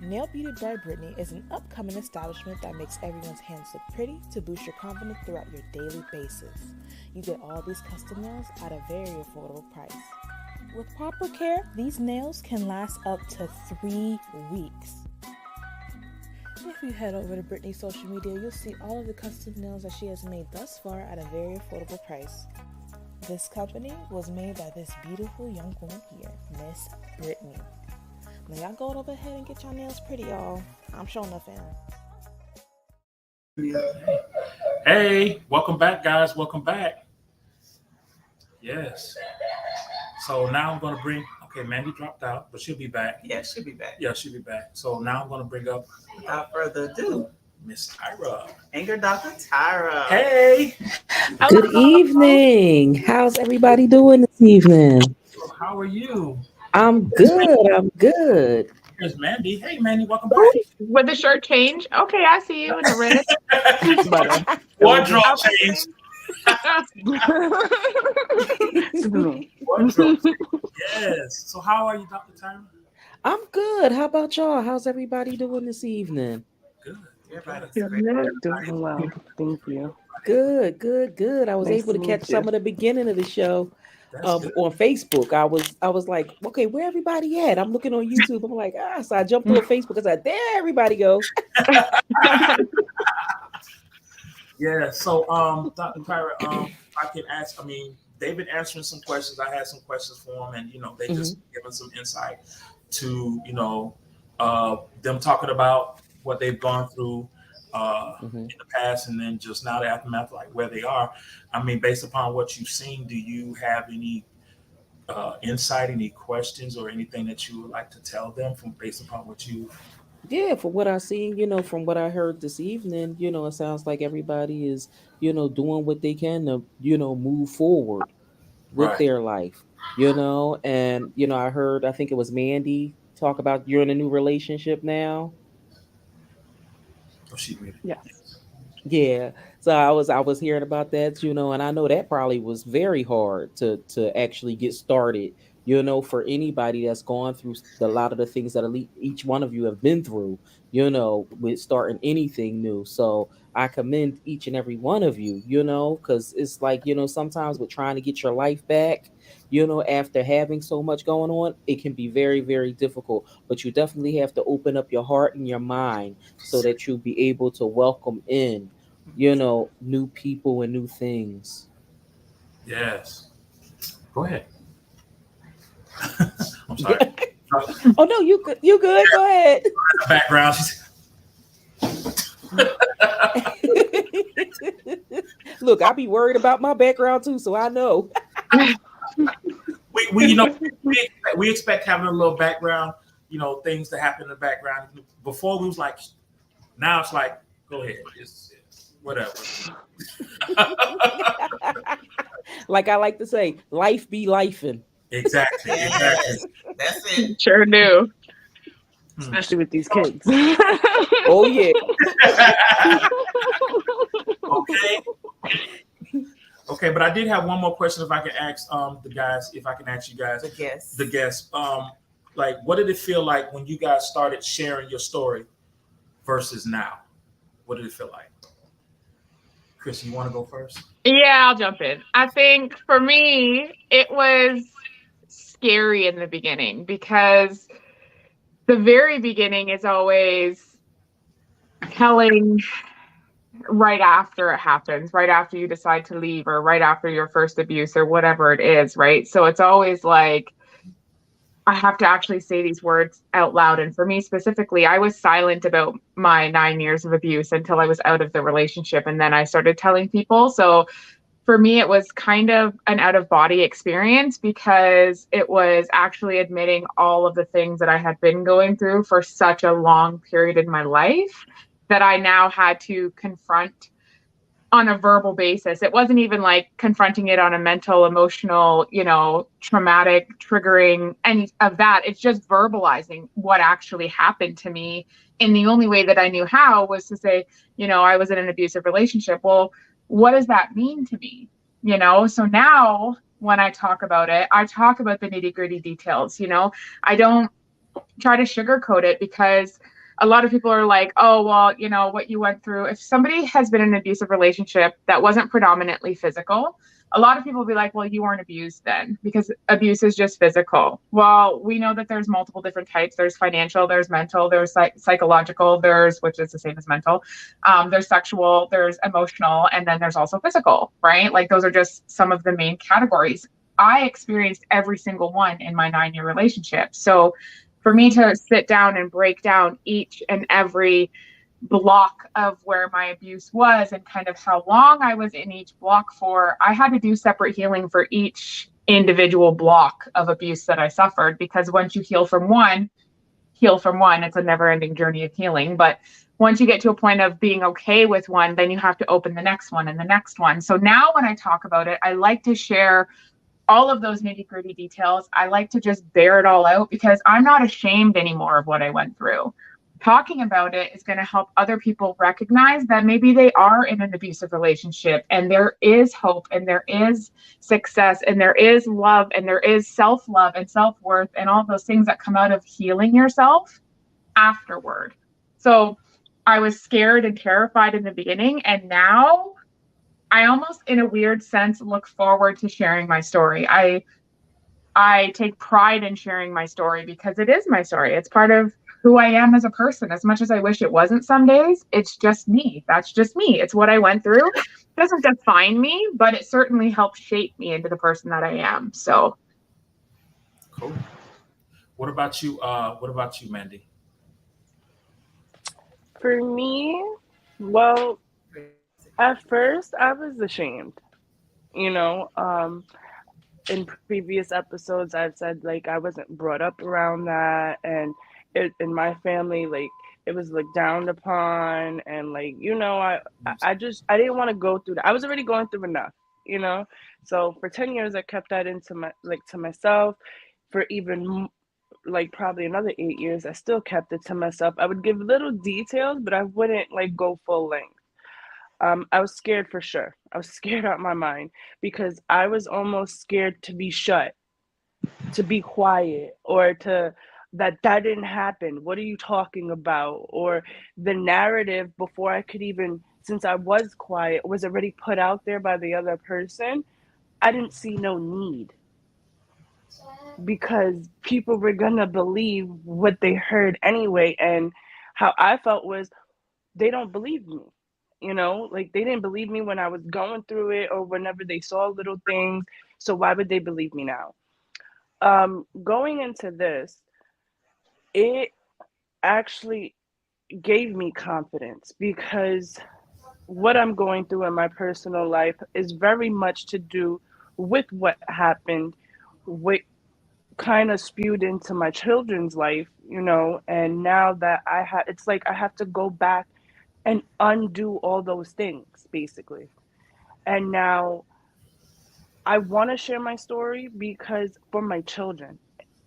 Nail Beauty by Brittany is an upcoming establishment that makes everyone's hands look pretty to boost your confidence throughout your daily basis. You get all these custom nails at a very affordable price. With proper care, these nails can last up to 3 weeks. If you head over to Brittany's social media, you'll see all of the custom nails that she has made thus far at a very affordable price. This company was made by this beautiful young woman here, Miss Brittany. Now y'all go over ahead and get your nails pretty, y'all. I'm showing enough in. Hey, welcome back, guys. Welcome back. Yes. So now I'm going to bring, okay, Mandy dropped out, but she'll be back. Yeah, she'll be back. Yeah, she'll be back. So now I'm going to bring up, without further ado, Miss Tyra. Anger Dr. Tyra. Hey. Good evening. How's everybody doing this evening? How are you? I'm good. I'm good. Here's Mandy. Hey, Mandy, welcome back. With the shirt change. Okay, I see you in the red. Wardrobe change. Wardrobe. Yes. So how are you, Dr. Tyra? I'm good. How about y'all? How's everybody doing this evening? Good. Doing well. Thank you. Good. I was Nice able to to catch meet some you. of the beginning of the show on Facebook. I was like, okay, where everybody at? I'm looking on YouTube. I'm like, so I jumped on Facebook. I said, there everybody go. Yeah. So Dr. Tyra, I can ask, I mean, they've been answering some questions. I had some questions for them, and they just given some insight to them talking about what they've gone through in the past, and then just now the aftermath, like where they are. I mean, based upon what you've seen, do you have any insight, any questions, or anything that you would like to tell them from based upon what you? Yeah, for what I seen, from what I heard this evening, it sounds like everybody is, doing what they can to, move forward with their life, and I think it was Mandy talk about you're in a new relationship now. Oh, she read it. Yes. Yeah. So I was hearing about that, and I know that probably was very hard to actually get started, for anybody that's gone through a lot of the things that each one of you have been through, with starting anything new. So I commend each and every one of you, because it's like, sometimes with trying to get your life back, after having so much going on, it can be very, very difficult. But you definitely have to open up your heart and your mind so that you'll be able to welcome in, new people and new things. Yes. Go ahead. I'm sorry. Oh no, you good. Go ahead. Background. Look, I be worried about my background too, so I know. we expect having a little background, things to happen in the background. Before we was like, now it's like, go ahead, it's whatever. Like I like to say, life be lifing. Exactly. That's it. Sure do. Especially with these kids. Oh yeah. Okay, but I did have one more question. If I can ask the guys, if I can ask you guys, the guests, like, what did it feel like when you guys started sharing your story versus now? What did it feel like? Chris, you want to go first? Yeah, I'll jump in. I think for me, it was scary in the beginning because the very beginning is always telling right after it happens, right after you decide to leave, or right after your first abuse, or whatever it is, right? So it's always like, I have to actually say these words out loud. And for me specifically, I was silent about my 9 years of abuse until I was out of the relationship. And then I started telling people. So for me, it was kind of an out of body experience, because it was actually admitting all of the things that I had been going through for such a long period in my life that I now had to confront on a verbal basis. It wasn't even like confronting it on a mental, emotional, traumatic, triggering, any of that. It's just verbalizing what actually happened to me. And the only way that I knew how was to say, I was in an abusive relationship. Well, what does that mean to me? So now when I talk about it, I talk about the nitty gritty details. I don't try to sugarcoat it, because a lot of people are like, oh, well, what you went through. If somebody has been in an abusive relationship that wasn't predominantly physical, a lot of people will be like, well, you weren't abused then, because abuse is just physical. Well, we know that there's multiple different types. There's financial, there's mental, there's psychological, which is the same as mental. There's sexual, there's emotional, and then there's also physical, right? Like, those are just some of the main categories. I experienced every single one in my 9-year relationship. So for me to sit down and break down each and every block of where my abuse was and kind of how long I was in each block for, I had to do separate healing for each individual block of abuse that I suffered, because once you heal from one, it's a never ending journey of healing. But once you get to a point of being okay with one, then you have to open the next one and the next one. So now when I talk about it, I like to share all of those nitty gritty details. I like to just bear it all out, because I'm not ashamed anymore of what I went through. Talking about it is going to help other people recognize that maybe they are in an abusive relationship, and there is hope, and there is success, and there is love, and there is self-love and self-worth, and all those things that come out of healing yourself afterward. So I was scared and terrified in the beginning, and now I almost, in a weird sense, look forward to sharing my story. I take pride in sharing my story, because it is my story. It's part of who I am as a person. As much as I wish it wasn't some days, it's just me. That's just me. It's what I went through. It doesn't define me, but it certainly helped shape me into the person that I am. So Cool. What about you? What about you, Mandy? For me, well, at first I was ashamed. You know, in previous episodes, I've said like I wasn't brought up around that, and in my family, like it was looked down upon, and like I didn't want to go through that. I was already going through enough, you know. So for 10 years, I kept that into to myself. For even like probably another 8 years, I still kept it to myself. I would give little details, but I wouldn't like go full length. I was scared for sure. I was scared out my mind, because I was almost scared to be shut, to be quiet, or to that didn't happen. What are you talking about? Or the narrative before I could even, since I was quiet, was already put out there by the other person. I didn't see no need, because people were gonna believe what they heard anyway. And how I felt was, they don't believe me. You know, like they didn't believe me when I was going through it, or whenever they saw little things. So why would they believe me now? Going into this, it actually gave me confidence, because what I'm going through in my personal life is very much to do with what happened, what kind of spewed into my children's life, and now that it's like I have to go back and undo all those things, basically. And now I want to share my story, because for my children,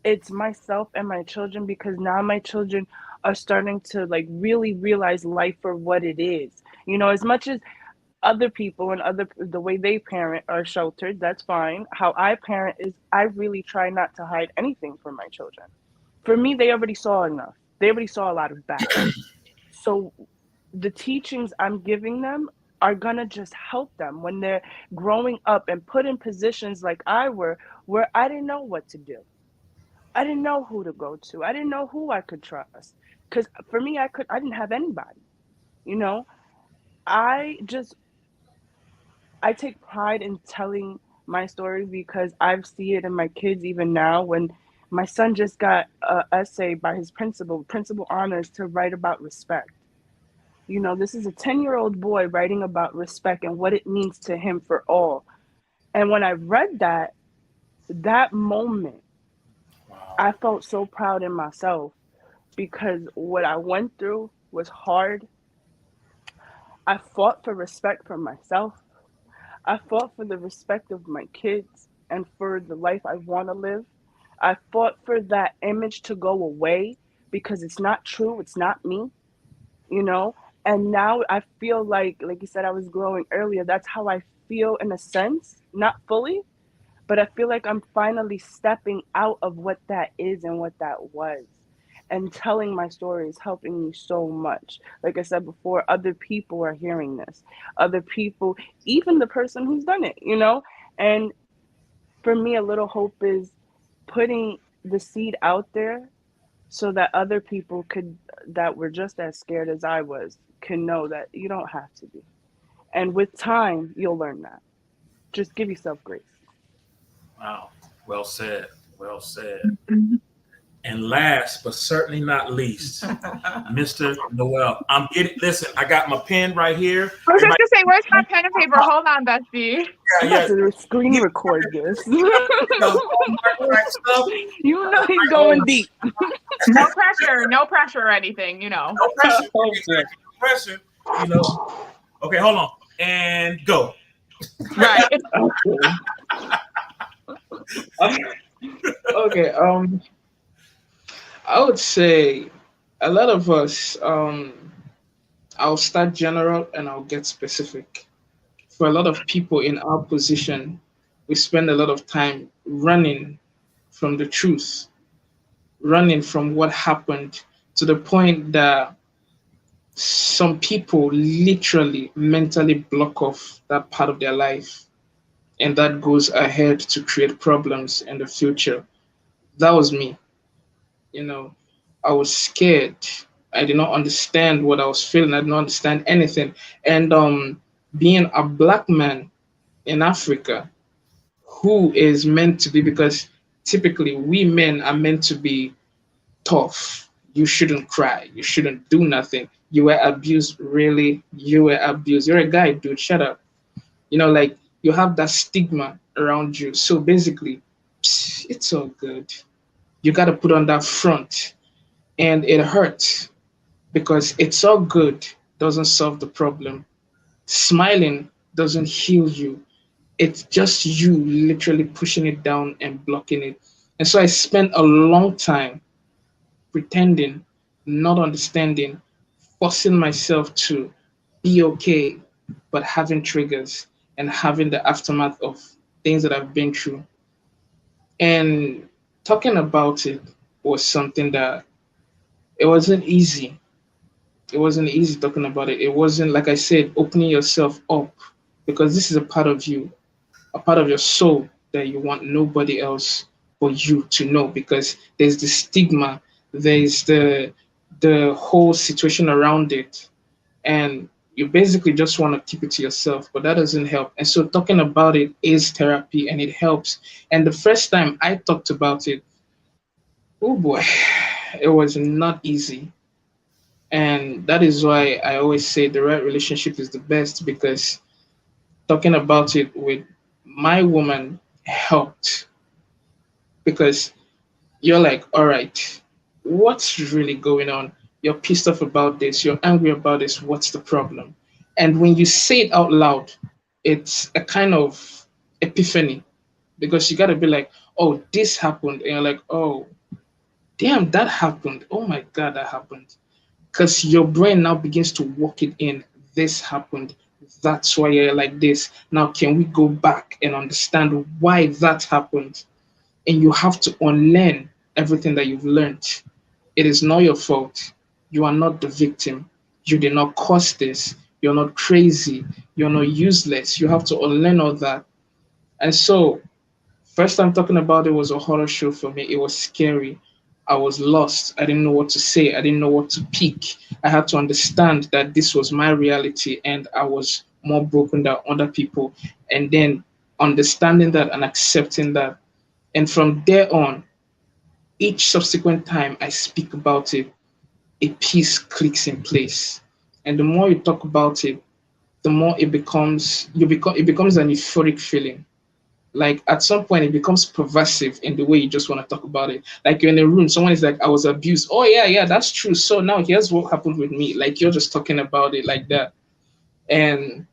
it's myself and my children, because now my children are starting to like really realize life for what it is. As much as other people and the way they parent are sheltered, that's fine. How I parent is, I really try not to hide anything from my children. For me, they already saw enough. They already saw a lot of bad. So the teachings I'm giving them are gonna just help them when they're growing up and put in positions like I were, where I didn't know what to do. I didn't know who to go to. I didn't know who I could trust. Because for me, I didn't have anybody, you know? I just I take pride in telling my story because I've seen it in my kids even now. When my son just got a essay by his principal honors to write about respect. You know, this is a 10-year-old boy writing about respect and what it means to him for all. And when I read that moment, Wow. I felt so proud in myself because what I went through was hard. I fought for respect for myself. I fought for the respect of my kids and for the life I want to live. I fought for that image to go away because it's not true, it's not me, you know? And now I feel like you said I was growing earlier, that's how I feel in a sense, not fully, but I feel like I'm finally stepping out of what that is and what that was. And telling my story is helping me so much. Like I said before, other people are hearing this. Other people, even the person who's done it, you know? And for me, a little hope is putting the seed out there so that other people could, that were just as scared as I was, can know that you don't have to be. And with time, you'll learn that. Just give yourself grace. Wow. Well said. Well said. And last but certainly not least, Mr. Noel. I'm getting listen, I got my pen right here. I was just Everybody, gonna say, where's my pen and paper? Hold on, Bestie. I'm yeah, about to screen yeah. record this. The hallmark stuff. You know he's going deep. No pressure, no pressure or anything, you know. No pressure. Oh, boy. Exactly. No pressure. You know. Okay, hold on. And go. Right. Okay. Okay. I would say a lot of us. I'll start general and I'll get specific. For a lot of people in our position, we spend a lot of time running from the truth, running from what happened to the point that some people literally mentally block off that part of their life, and that goes ahead to create problems in the future. That was me. You know, I was scared. I did not understand what I was feeling. I did not understand anything. And being a black man in Africa who is meant to be, because typically we men are meant to be tough. You shouldn't cry. You shouldn't do nothing. You were abused, really? You were abused. You're a guy, dude. Shut up. Like you have that stigma around you. So basically, it's all good. You got to put on that front, and it hurts because it's all good doesn't solve the problem. Smiling doesn't heal you. It's just you literally pushing it down and blocking it. And so I spent a long time pretending, not understanding, forcing myself to be okay, but having triggers and having the aftermath of things that I've been through. And talking about it was something that it wasn't easy. It wasn't easy talking about it. It wasn't, like I said, opening yourself up because this is a part of you, a part of your soul that you want nobody else but you to know because there's the stigma, there's the whole situation around it, and you basically just want to keep it to yourself, but that doesn't help. And so talking about it is therapy and it helps. And the first time I talked about it, oh boy, it was not easy. And that is why I always say the right relationship is the best because talking about it with my woman helped because you're like, all right, what's really going on? You're pissed off about this, you're angry about this, what's the problem? And when you say it out loud, it's a kind of epiphany because you got to be like, oh, this happened. And you're like, oh, damn, that happened. Oh my God, that happened. Because your brain now begins to walk it in. This happened. That's why you're like this. Now, can we go back and understand why that happened? And you have to unlearn everything that you've learned. It is not your fault. You are not the victim. You did not cause this. You're not crazy. You're not useless. You have to unlearn all that. And so, first time talking about it was a horror show for me. It was scary. I was lost. I didn't know what to say. I didn't know what to pick. I had to understand that this was my reality and I was more broken than other people. And then understanding that and accepting that. And from there on, each subsequent time I speak about it, a piece clicks in place. And the more you talk about it, the more it becomes an euphoric feeling. Like at some point it becomes pervasive in the way you just want to talk about it. Like you're in a room, someone is like, I was abused. Oh yeah, that's true. So now here's what happened with me. Like you're just talking about it like that. And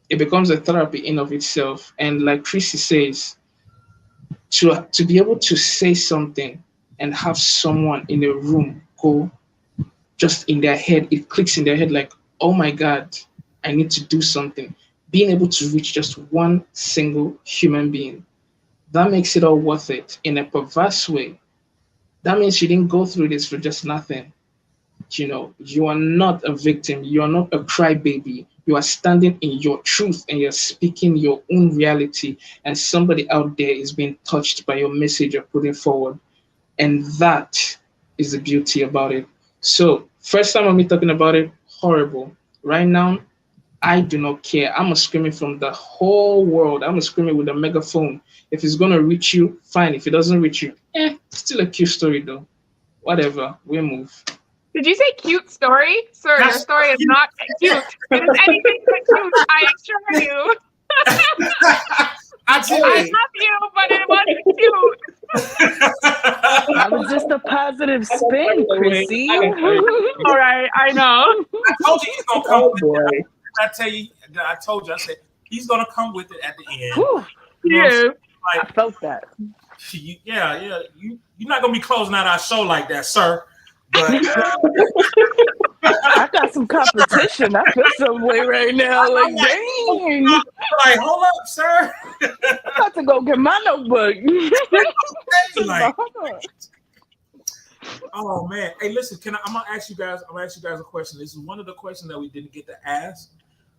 it becomes a therapy in of itself. And like Chrissy says, to be able to say something and have someone in a room go just in their head, it clicks in their head like, oh my God, I need to do something. Being able to reach just one single human being, that makes it all worth it in a perverse way. That means you didn't go through this for just nothing. You know, you are not a victim. You are not a crybaby. You are standing in your truth and you're speaking your own reality. And somebody out there is being touched by your message you're putting forward. And that is the beauty about it. So, first time of me talking about it, horrible. Right now, I do not care. I'm screaming from the whole world. I'm screaming with a megaphone. If it's gonna reach you, fine. If it doesn't reach you, still a cute story though. Whatever, we move. Did you say cute story? Sir, your story is not cute. It is anything but cute, I assure you. I tell I you. love you, but it wasn't cute. That was just a positive spin, Chrissy. All right, I know. I told you he's gonna come Oh with boy. it. I tell you, I told you, I said he's gonna come with it at the end. Whew, You know what I'm Yeah. saying? I Like, felt that. yeah. You're not gonna be closing out our show like that, sir. But I got some competition. I feel some way right now. Like, dang. like, hold up, sir. I'm about to go get my notebook. Like, oh man. Hey, listen, I'm gonna ask you guys a question. This is one of the questions that we didn't get to ask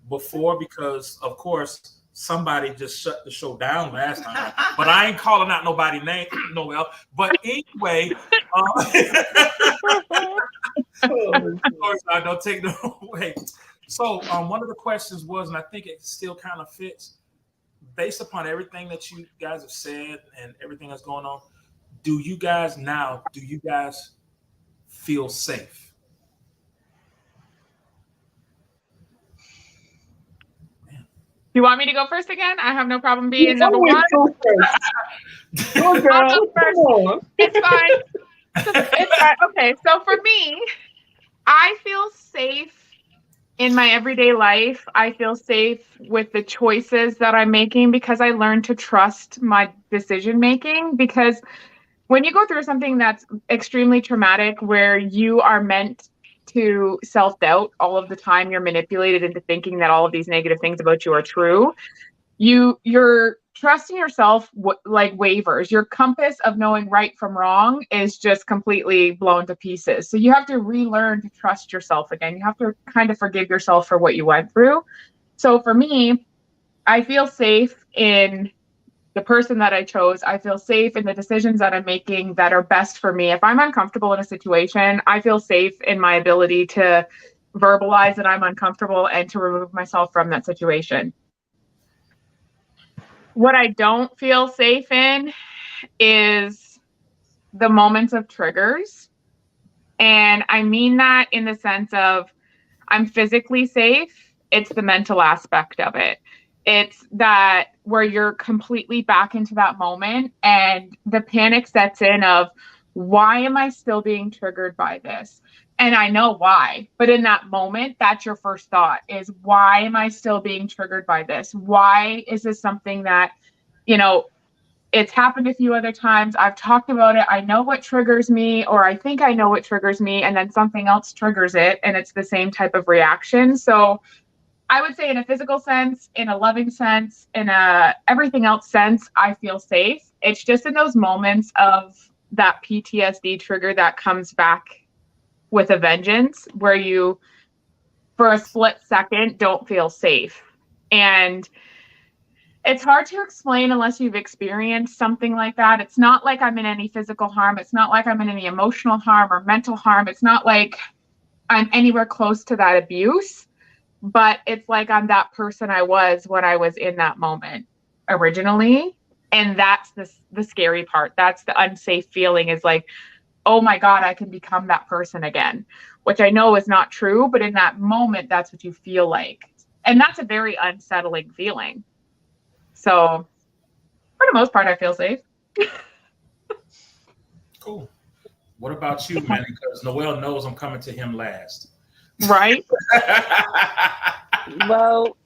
before because of course somebody just shut the show down last time. But I ain't calling out nobody's name, Noel. But anyway, don't take no away. So one of the questions was, and I think it still kind of fits, based upon everything that you guys have said and everything that's going on, do you guys feel safe? You want me to go first again? I have no problem being number one. Go girl. I'll go first. Come on. It's fine. It's fine. Okay, so for me, I feel safe in my everyday life. I feel safe with the choices that I'm making because I learned to trust my decision making. Because when you go through something that's extremely traumatic, where you are meant to self-doubt all of the time, you're manipulated into thinking that all of these negative things about you are true. You're trusting yourself like wavers. Your compass of knowing right from wrong is just completely blown to pieces. So you have to relearn to trust yourself again. You have to kind of forgive yourself for what you went through. So for me, I feel safe in the person that I chose. I feel safe in the decisions that I'm making that are best for me. If I'm uncomfortable in a situation, I feel safe in my ability to verbalize that I'm uncomfortable and to remove myself from that situation. What I don't feel safe in is the moments of triggers. And I mean that in the sense of I'm physically safe. It's the mental aspect of it. It's that where you're completely back into that moment and the panic sets in of, why am I still being triggered by this? And I know why, but in that moment, that's your first thought is, why am I still being triggered by this? Why is this something that, it's happened a few other times. I've talked about it. I know what triggers me, or I think I know what triggers me, and then something else triggers it, and it's the same type of reaction. So I would say in a physical sense, in a loving sense, in a everything else sense, I feel safe. It's just in those moments of that PTSD trigger that comes back with a vengeance, where you, for a split second, don't feel safe. And It's hard to explain unless you've experienced something like that. It's not like I'm in any physical harm. It's not like I'm in any emotional harm or mental harm. It's not like I'm anywhere close to that abuse, but it's like I'm that person I was when I was in that moment originally. And that's the scary part. That's the unsafe feeling, is like, oh my God, I can become that person again, which I know is not true, but in that moment, that's what you feel like. And that's a very unsettling feeling. So for the most part, I feel safe. Cool. What about you, man? Because Noel knows I'm coming to him last. Right? Well,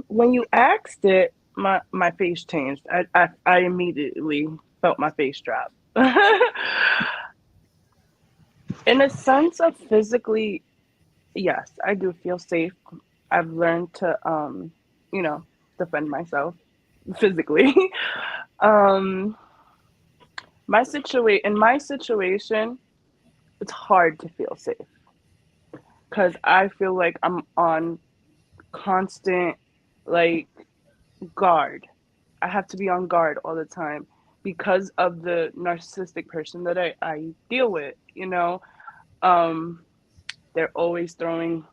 when you asked it, my face changed. I immediately felt my face drop. In a sense of physically, yes, I do feel safe. I've learned to, you know, defend myself physically. um, in my situation, it's hard to feel safe because I feel like I'm on constant, like, guard. I have to be on guard all the time because of the narcissistic person that I deal with, you know. Um, they're always throwing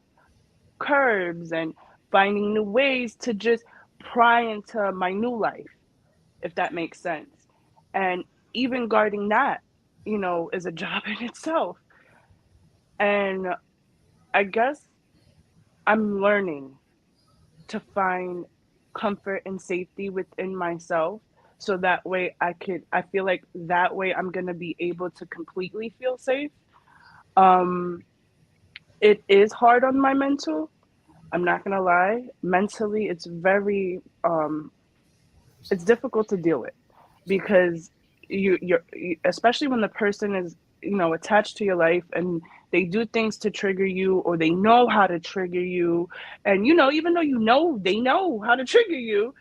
curbs and finding new ways to just pry into my new life, if that makes sense. And even guarding that, you know, is a job in itself. And I guess I'm learning to find comfort and safety within myself, so that way I feel like that way I'm going to be able to completely feel safe. um it is hard on my mental, I'm not going to lie. Mentally, it's very it's difficult to deal with because especially when the person is, you know, attached to your life and they do things to trigger you, or they know how to trigger you. And you know, even though you know they know how to trigger you,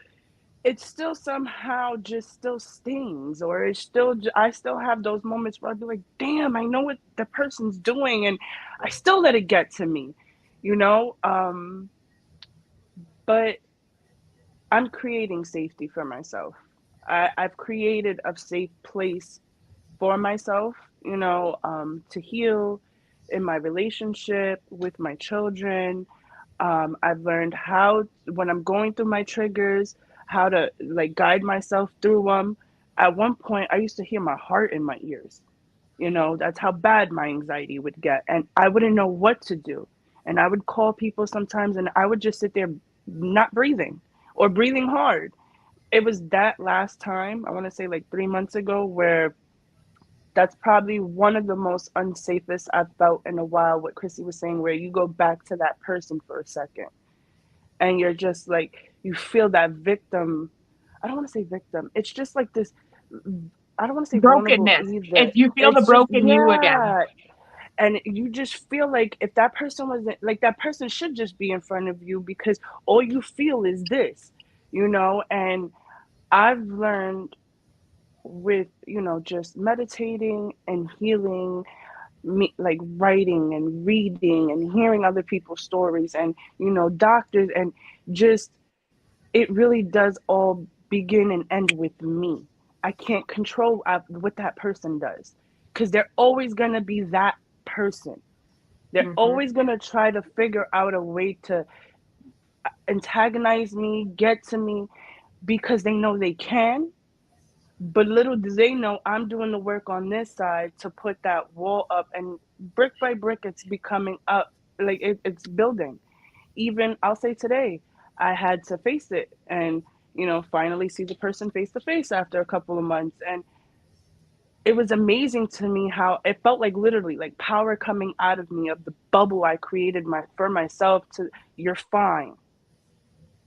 it still somehow just still stings, or it's still, I still have those moments where I'd be like, damn, I know what the person's doing, and I still let it get to me, you know. But I'm creating safety for myself. I've created a safe place for myself, you know, to heal in my relationship with my children. I've learned how, when I'm going through my triggers, how to like guide myself through them. At one point, I used to hear my heart in my ears. You know, that's how bad my anxiety would get. And I wouldn't know what to do. And I would call people sometimes and I would just sit there not breathing or breathing hard. It was that last time, I want to say like 3 months ago, where that's probably one of the most unsafest I've felt in a while. What Chrissy was saying, where you go back to that person for a second and you're just like, you feel that victim. I don't want to say victim. It's just like this. I don't want to say vulnerable Brokenness. either. If you feel the It's just, broken you again. yeah. And you just feel like if that person wasn't, like, that person should just be in front of you because all you feel is this, you know. And I've learned with, you know, just meditating and healing, me, like writing and reading and hearing other people's stories and, you know, doctors, and just, it really does all begin and end with me. I can't control what that person does because they're always going to be that person. They're Mm-hmm. always going to try to figure out a way to antagonize me, get to me, because they know they can. But little do they know I'm doing the work on this side to put that wall up, and brick by brick, it's becoming up, like it's building. Even I'll say today, I had to face it and, you know, finally see the person face to face after a couple of months. And it was amazing to me how it felt like literally like power coming out of me, of the bubble I created for myself, to, you're fine.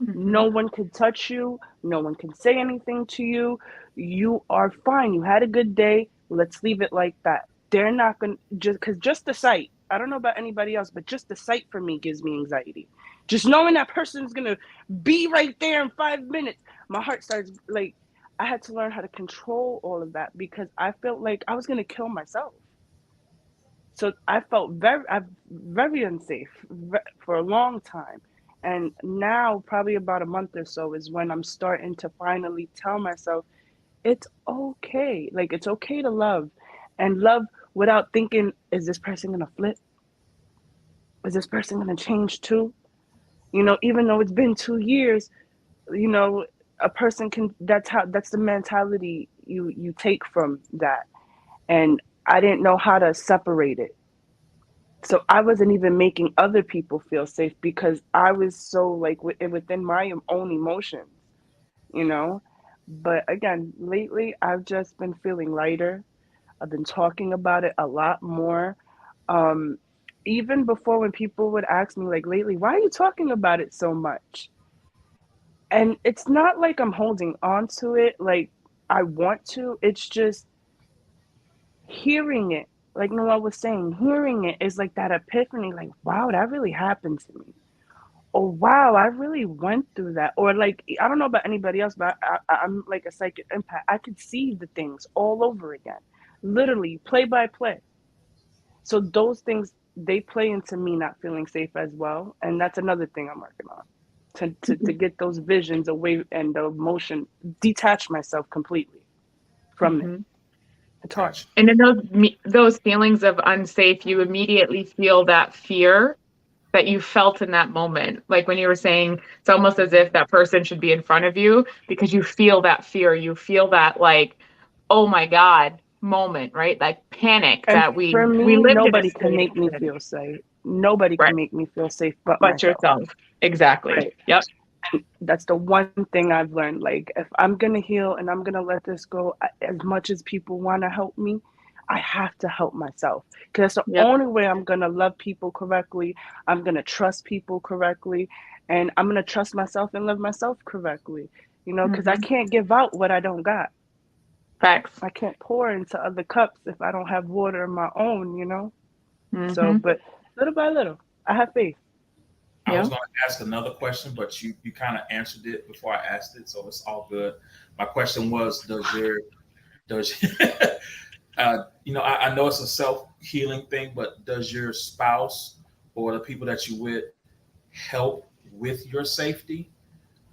Mm-hmm. No one can touch you. No one can say anything to you. You are fine. You had a good day. Let's leave it like that. They're not going to, just because just the sight, I don't know about anybody else, but just the sight for me gives me anxiety. Just knowing that person's going to be right there in 5 minutes, my heart starts like, I had to learn how to control all of that because I felt like I was going to kill myself. So I felt very unsafe for a long time. And now, probably about a month or so, is when I'm starting to finally tell myself it's okay. Like, it's okay to love and love without thinking, is this person going to flip? Is this person going to change too? Even though it's been 2 years, you know, a person can, that's the mentality you take from that. And I didn't know how to separate it. So I wasn't even making other people feel safe because I was so like within my own emotions, you know. But again, lately I've just been feeling lighter. I've been talking about it a lot more. Um, Even before, when people would ask me like lately, why are you talking about it so much? And it's not like I'm holding on to it like I want to. It's just hearing it. Like Noah was saying, hearing it is like that epiphany, like, wow, that really happened to me. Oh wow, I really went through that. Or like, I don't know about anybody else, but I'm like a psychic empath. I could see the things all over again, literally play by play. So those things, they play into me not feeling safe as well, and that's another thing I'm working on, to get those visions away and the emotion, detach myself completely from it. Mhm. It's hard. And in those feelings of unsafe, you immediately feel that fear that you felt in that moment. Like when you were saying, it's almost as if that person should be in front of you because you feel that fear. You feel that like, oh my God moment, right? Like panic And that we for me, lived in a nobody can state make me of, feel safe. Nobody right? can make me feel safe but But myself. yourself. Exactly. Right. Yep. And that's the one thing I've learned. Like, if I'm going to heal and I'm going to let this go, as much as people want to help me, I have to help myself. Because that's the Yep. only way I'm going to love people correctly. I'm going to trust people correctly. And I'm going to trust myself and love myself correctly. Because I Hmm. can't give out what I don't got. Facts. I can't pour into other cups if I don't have water of my own. So, Hmm. but little by little, I have faith. I was Yeah. going to ask another question, but you kind of answered it before I asked it, so it's all good. My question was, does I know it's a self healing thing, but does your spouse or the people that you with help with your safety?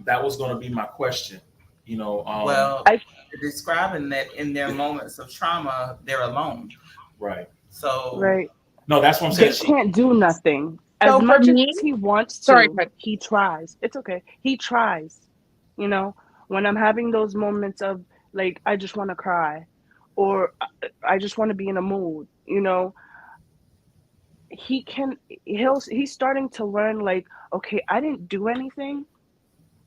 That was going to be my question. You know, Well, I describing that in their moments of trauma, they're alone. right? So, right. No, that's what I'm saying. They can't do nothing. As So for much as me, he wants sorry, to, but he tries. It's okay. He tries. You know, when I'm having those moments of like, I just want to cry, or I just want to be in a mood, he can, he's starting to learn, like, okay, I didn't do anything,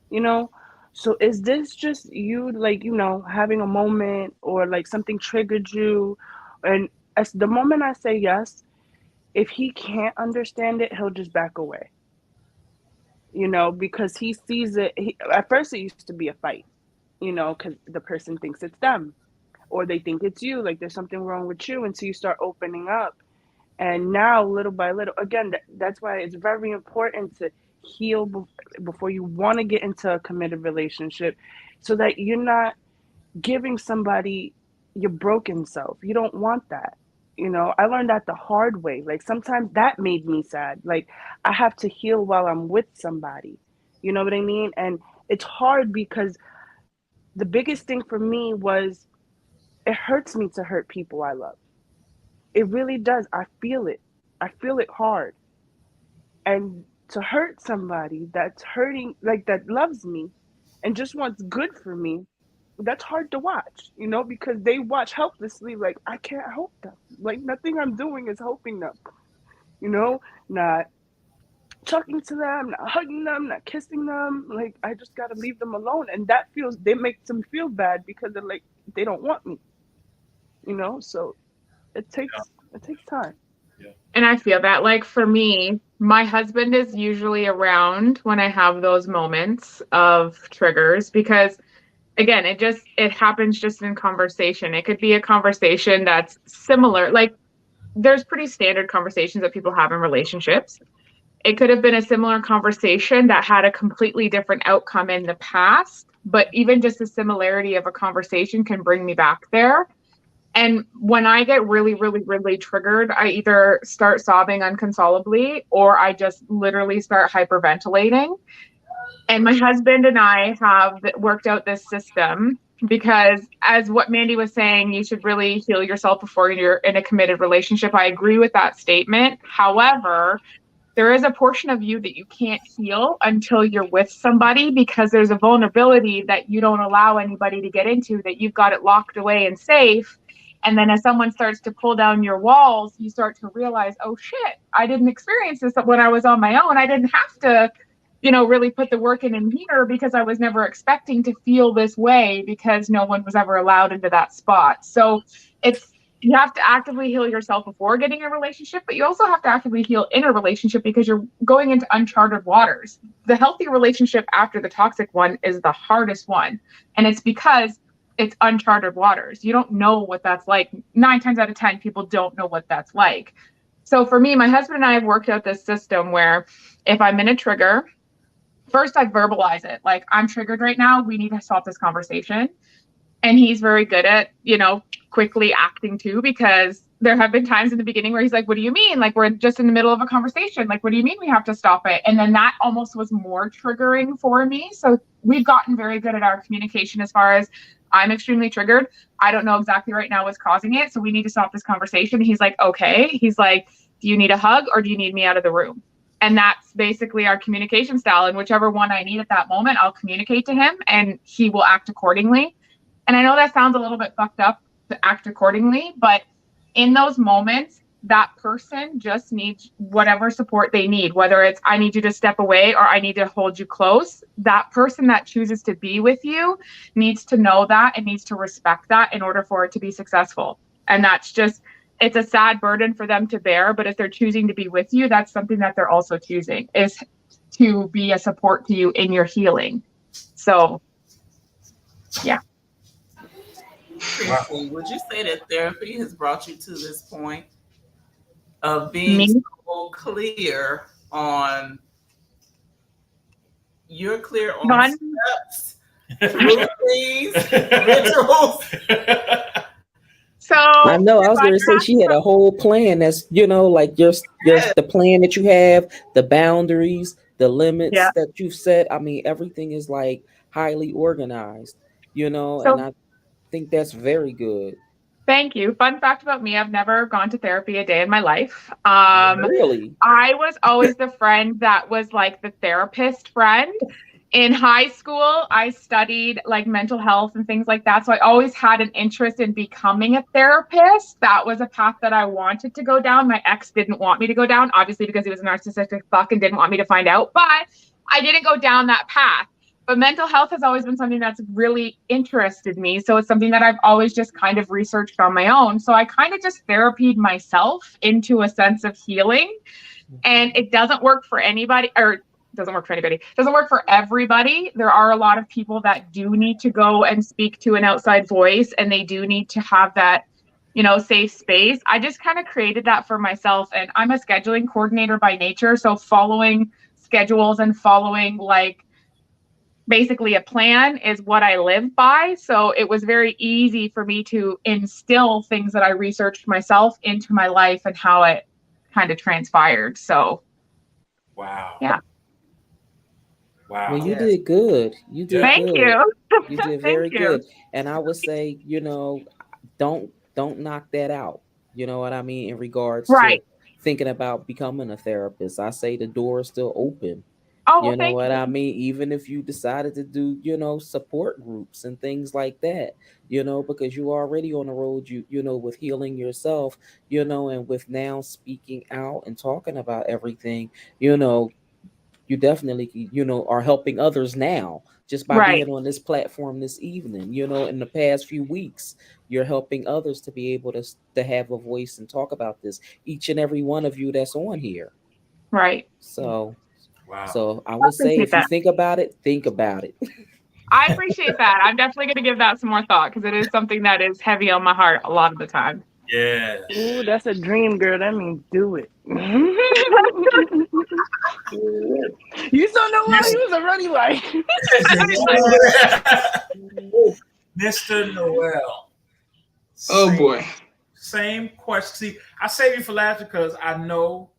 you know? So is this just you, like, having a moment, or like something triggered you? And as the moment I say yes, if he can't understand it, he'll just back away, because he sees it. At first, it used to be a fight, because the person thinks it's them, or they think it's you, like there's something wrong with you. And so you start opening up. And now, little by little, again, that's why it's very important to heal before you want to get into a committed relationship, so that you're not giving somebody your broken self. You don't want that. I learned that the hard way. Like, sometimes that made me sad. Like, I have to heal while I'm with somebody. You know what I mean? And it's hard because the biggest thing for me was, it hurts me to hurt people I love. It really does. I feel it. I feel it hard. And to hurt somebody that's hurting, like, that loves me and just wants good for me, that's hard to watch, because they watch helplessly, like, I can't help them. Like, nothing I'm doing is helping them, you know, not talking to them, not hugging them, not kissing them. Like, I just got to leave them alone. And they make them feel bad because they're like, they don't want me, so it takes time. Yeah. and I feel that, like for me, my husband is usually around when I have those moments of triggers because again, it happens just in conversation. It could be a conversation that's similar. Like there's pretty standard conversations that people have in relationships. It could have been a similar conversation that had a completely different outcome in the past, but even just the similarity of a conversation can bring me back there. And when I get really, really, really triggered, I either start sobbing unconsolably or I just literally start hyperventilating. And my husband and I have worked out this system because, as what Mandy was saying, you should really heal yourself before you're in a committed relationship. I agree with that statement. However, there is a portion of you that you can't heal until you're with somebody, because there's a vulnerability that you don't allow anybody to get into, that you've got it locked away and safe. And then as someone starts to pull down your walls, you start to realize, oh shit, I didn't experience this when I was on my own. I didn't have to, really put the work in here, because I was never expecting to feel this way, because no one was ever allowed into that spot. So you have to actively heal yourself before getting a relationship, but you also have to actively heal in a relationship, because you're going into uncharted waters. The healthy relationship after the toxic one is the hardest one. And it's because it's uncharted waters. You don't know what that's like. 9 times out of 10, people don't know what that's like. So for me, my husband and I have worked out this system where if I'm in a trigger, first I verbalize it. Like, I'm triggered right now. We need to stop this conversation. And he's very good at, quickly acting too, because there have been times in the beginning where he's like, what do you mean? Like, we're just in the middle of a conversation. Like, what do you mean we have to stop it? And then that almost was more triggering for me. So we've gotten very good at our communication as far as, I'm extremely triggered. I don't know exactly right now what's causing it. So we need to stop this conversation. He's like, okay. He's like, do you need a hug or do you need me out of the room? And that's basically our communication style. And whichever one I need at that moment, I'll communicate to him and he will act accordingly. And I know that sounds a little bit fucked up to act accordingly, but in those moments, that person just needs whatever support they need, whether it's, I need you to step away or I need to hold you close. That person that chooses to be with you needs to know that and needs to respect that in order for it to be successful. And that's just, it's a sad burden for them to bear, but if they're choosing to be with you, that's something that they're also choosing, is to be a support to you in your healing. So, yeah. Chrissy, would you say that therapy has brought you to this point of being so clear on, you're clear on steps, routines, rituals? So I know I was going to say she had a whole plan. That's, like your the plan that you have, the boundaries, the limits that you've set. I mean, everything is like highly organized, and I think that's very good. Thank you. Fun fact about me, I've never gone to therapy a day in my life. Really? I was always the friend that was like the therapist friend. In high school, I studied like mental health and things like that. So I always had an interest in becoming a therapist. That was a path that I wanted to go down. My ex didn't want me to go down, obviously, because he was a narcissistic fuck and didn't want me to find out. But I didn't go down that path. But mental health has always been something that's really interested me. So it's something that I've always just kind of researched on my own. So I kind of just therapied myself into a sense of healing. And it doesn't work for anybody, or doesn't work for anybody. Doesn't work for everybody. There are a lot of people that do need to go and speak to an outside voice, and they do need to have that, safe space. I just kind of created that for myself, and I'm a scheduling coordinator by nature. So following schedules and following like basically a plan is what I live by. So it was very easy for me to instill things that I researched myself into my life and how it kind of transpired. So wow. Yeah. Wow. Well, you did good. You did Thank good. you. You did very good. And I would say, don't knock that out. You know what I mean? In regards to thinking about becoming a therapist. I say the door is still open. Oh, you know what I mean? Even if you decided to do, support groups and things like that, because you're already on the road, with healing yourself, and with now speaking out and talking about everything, you definitely, are helping others now just by being on this platform this evening. In the past few weeks, you're helping others to be able to have a voice and talk about this. Each and every one of you that's on here. Right. So, wow. So I would say, if you think about it, think about it. I appreciate that. I'm definitely going to give that some more thought, because it is something that is heavy on my heart a lot of the time. Yeah. Ooh, that's a dream, girl. That means do it. You still know why he was already like. Mr. Noel. Oh Same, boy. same question. See, I save you for last because I know.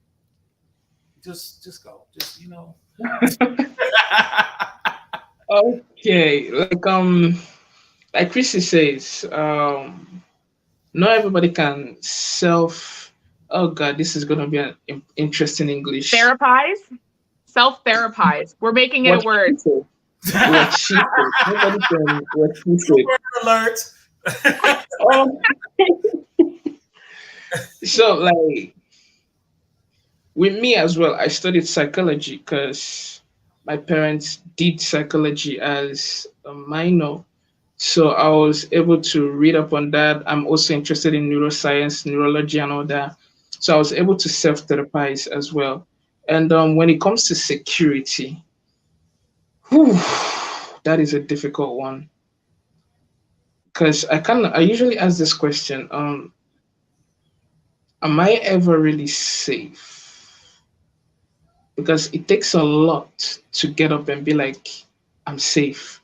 Just go. Just Okay, like Chrissy says, not everybody can self. Oh God, this is gonna be an interesting English. Therapize, self-therapize. We're making it a What word. she said. What she said. Nobody can. What she said. Word alert. Oh, so like with me as well, I studied psychology because my parents did psychology as a minor. So I was able to read up on that. I'm also interested in neuroscience, neurology, and all that. So I was able to self therapize as well. And when it comes to security, whew, that is a difficult one because I usually ask this question: am I ever really safe? Because it takes a lot to get up and be like, I'm safe.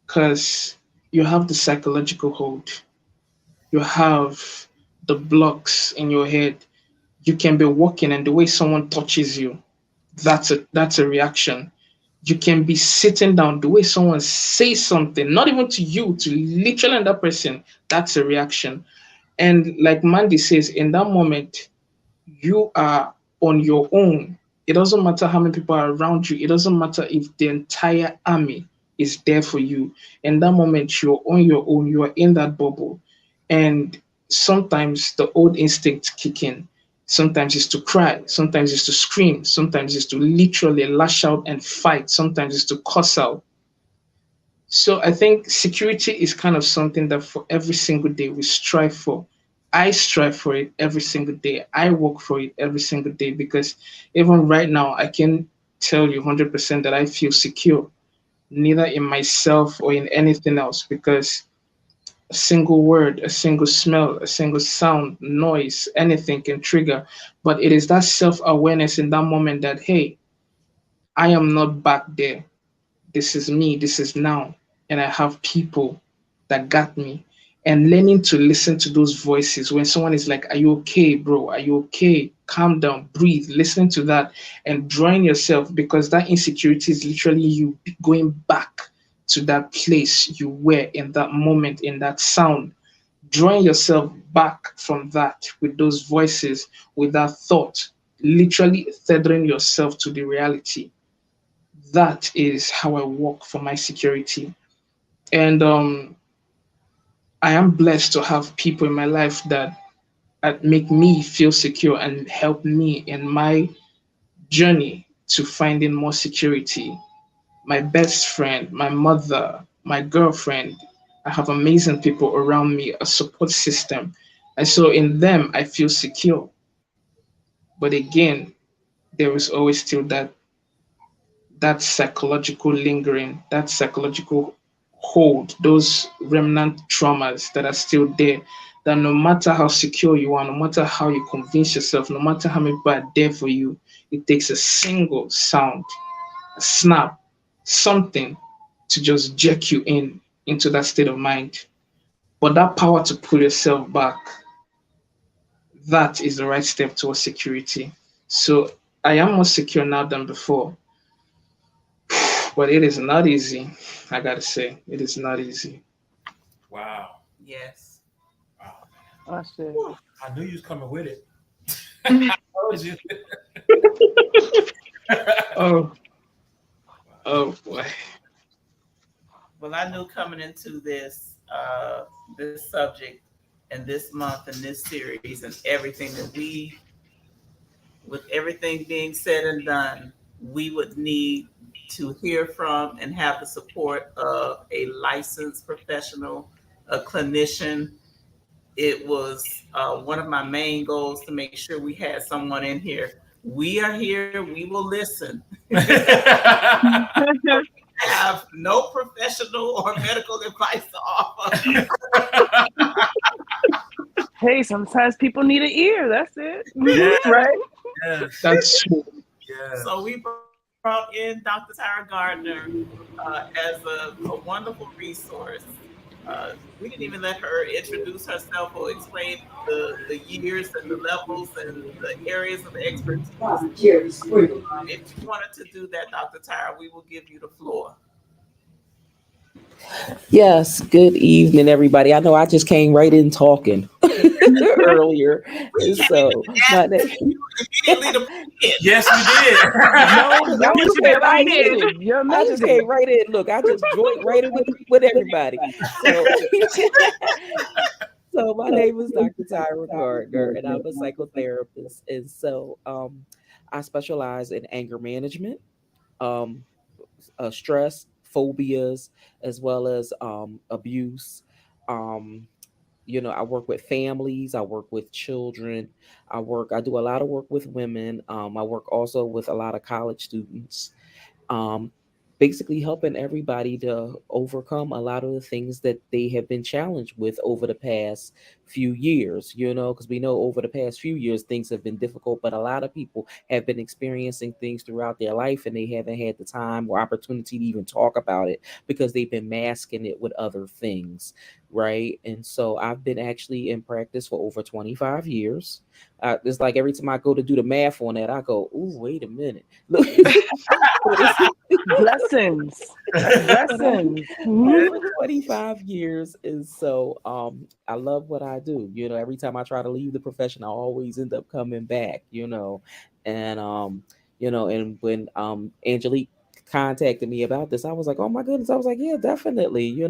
Because you have the psychological hold, you have the blocks in your head. You can be walking, and the way someone touches you, that's a reaction. You can be sitting down, the way someone says something, not even to you, to literally another person, that's a reaction. And like Mandy says, in that moment, you are on your own. It doesn't matter how many people are around you. It doesn't matter if the entire army is there for you. In that moment, you're on your own. You are in that bubble. And sometimes the old instincts kick in. Sometimes it's to cry. Sometimes it's to scream. Sometimes it's to literally lash out and fight. Sometimes it's to cuss out. So I think security is kind of something that for every single day we strive for. I strive for it every single day. I work for it every single day because even right now, I can tell you 100% that I feel secure, neither in myself or in anything else, because a single word, a single smell, a single sound, noise, anything can trigger. But it is that self awareness in that moment that, hey, I am not back there. This is me, this is now, and I have people that got me. And learning to listen to those voices when someone is like, are you okay, bro? Are you okay? Calm down, breathe, listen to that, and drawing yourself, because that insecurity is literally you going back to that place you were in that moment, in that sound, drawing yourself back from that with those voices, with that thought, literally tethering yourself to the reality. That is how I work for my security. And I am blessed to have people in my life that make me feel secure and help me in my journey to finding more security. My best friend, my mother, my girlfriend. I have amazing people around me, a support system. And so in them, I feel secure. But again, there is always still that psychological lingering, that psychological hold, those remnant traumas that are still there. That no matter how secure you are, no matter how you convince yourself, no matter how many people are there for you, it takes a single sound, a snap, something to just jerk you into that state of mind. But that power to pull yourself back, that is the right step towards security. So I am more secure now than before. But it is not easy. I gotta say, it is not easy. Wow. Yes. Wow. Oh shit. Whew. I knew you was coming with it. I told you. Oh, oh boy. Well, I knew coming into this subject and this month and this series and everything that with everything being said and done, we would need to hear from and have the support of a licensed professional, a clinician. It was one of my main goals to make sure we had someone in here. We are here, we will listen. Have no professional or medical advice to offer. Hey, sometimes people need an ear. That's it. Yeah. Right? Yes. That's true. Yes. So we brought in Dr. Tara Gardner as a wonderful resource. We didn't even let her introduce herself or explain the years and the levels and the areas of expertise. If you wanted to do that, Dr. Tyra, we will give you the floor. Yes, good evening, everybody. I know I just came right in talking earlier. We haven't So, even my asked name. you immediately to begin. Yes, you did. No, I you're You just did came right right amazing. in. in. You're I just amazing. came right in. Look, I just joined right in with everybody. So, so my name is Dr. Tyra Gardner, and I'm a psychotherapist. And so, I specialize in anger management, um, stress, phobias, as well as abuse. Um, I work with families, I work with children, I do a lot of work with women. I work also with a lot of college students, um, basically helping everybody to overcome a lot of the things that they have been challenged with over the past few years, because we know over the past few years things have been difficult, but a lot of people have been experiencing things throughout their life and they haven't had the time or opportunity to even talk about it because they've been masking it with other things, right? And so I've been actually in practice for over 25 years. It's like every time I go to do the math on that, I go, "Ooh, wait a minute." Look, but it's Blessings. but I, Blessings. over 25 years. And so I love what I do. Every time I try to leave the profession, I always end up coming back, and and when Angelique contacted me about this, I was like, oh my goodness. I was like, yeah, definitely.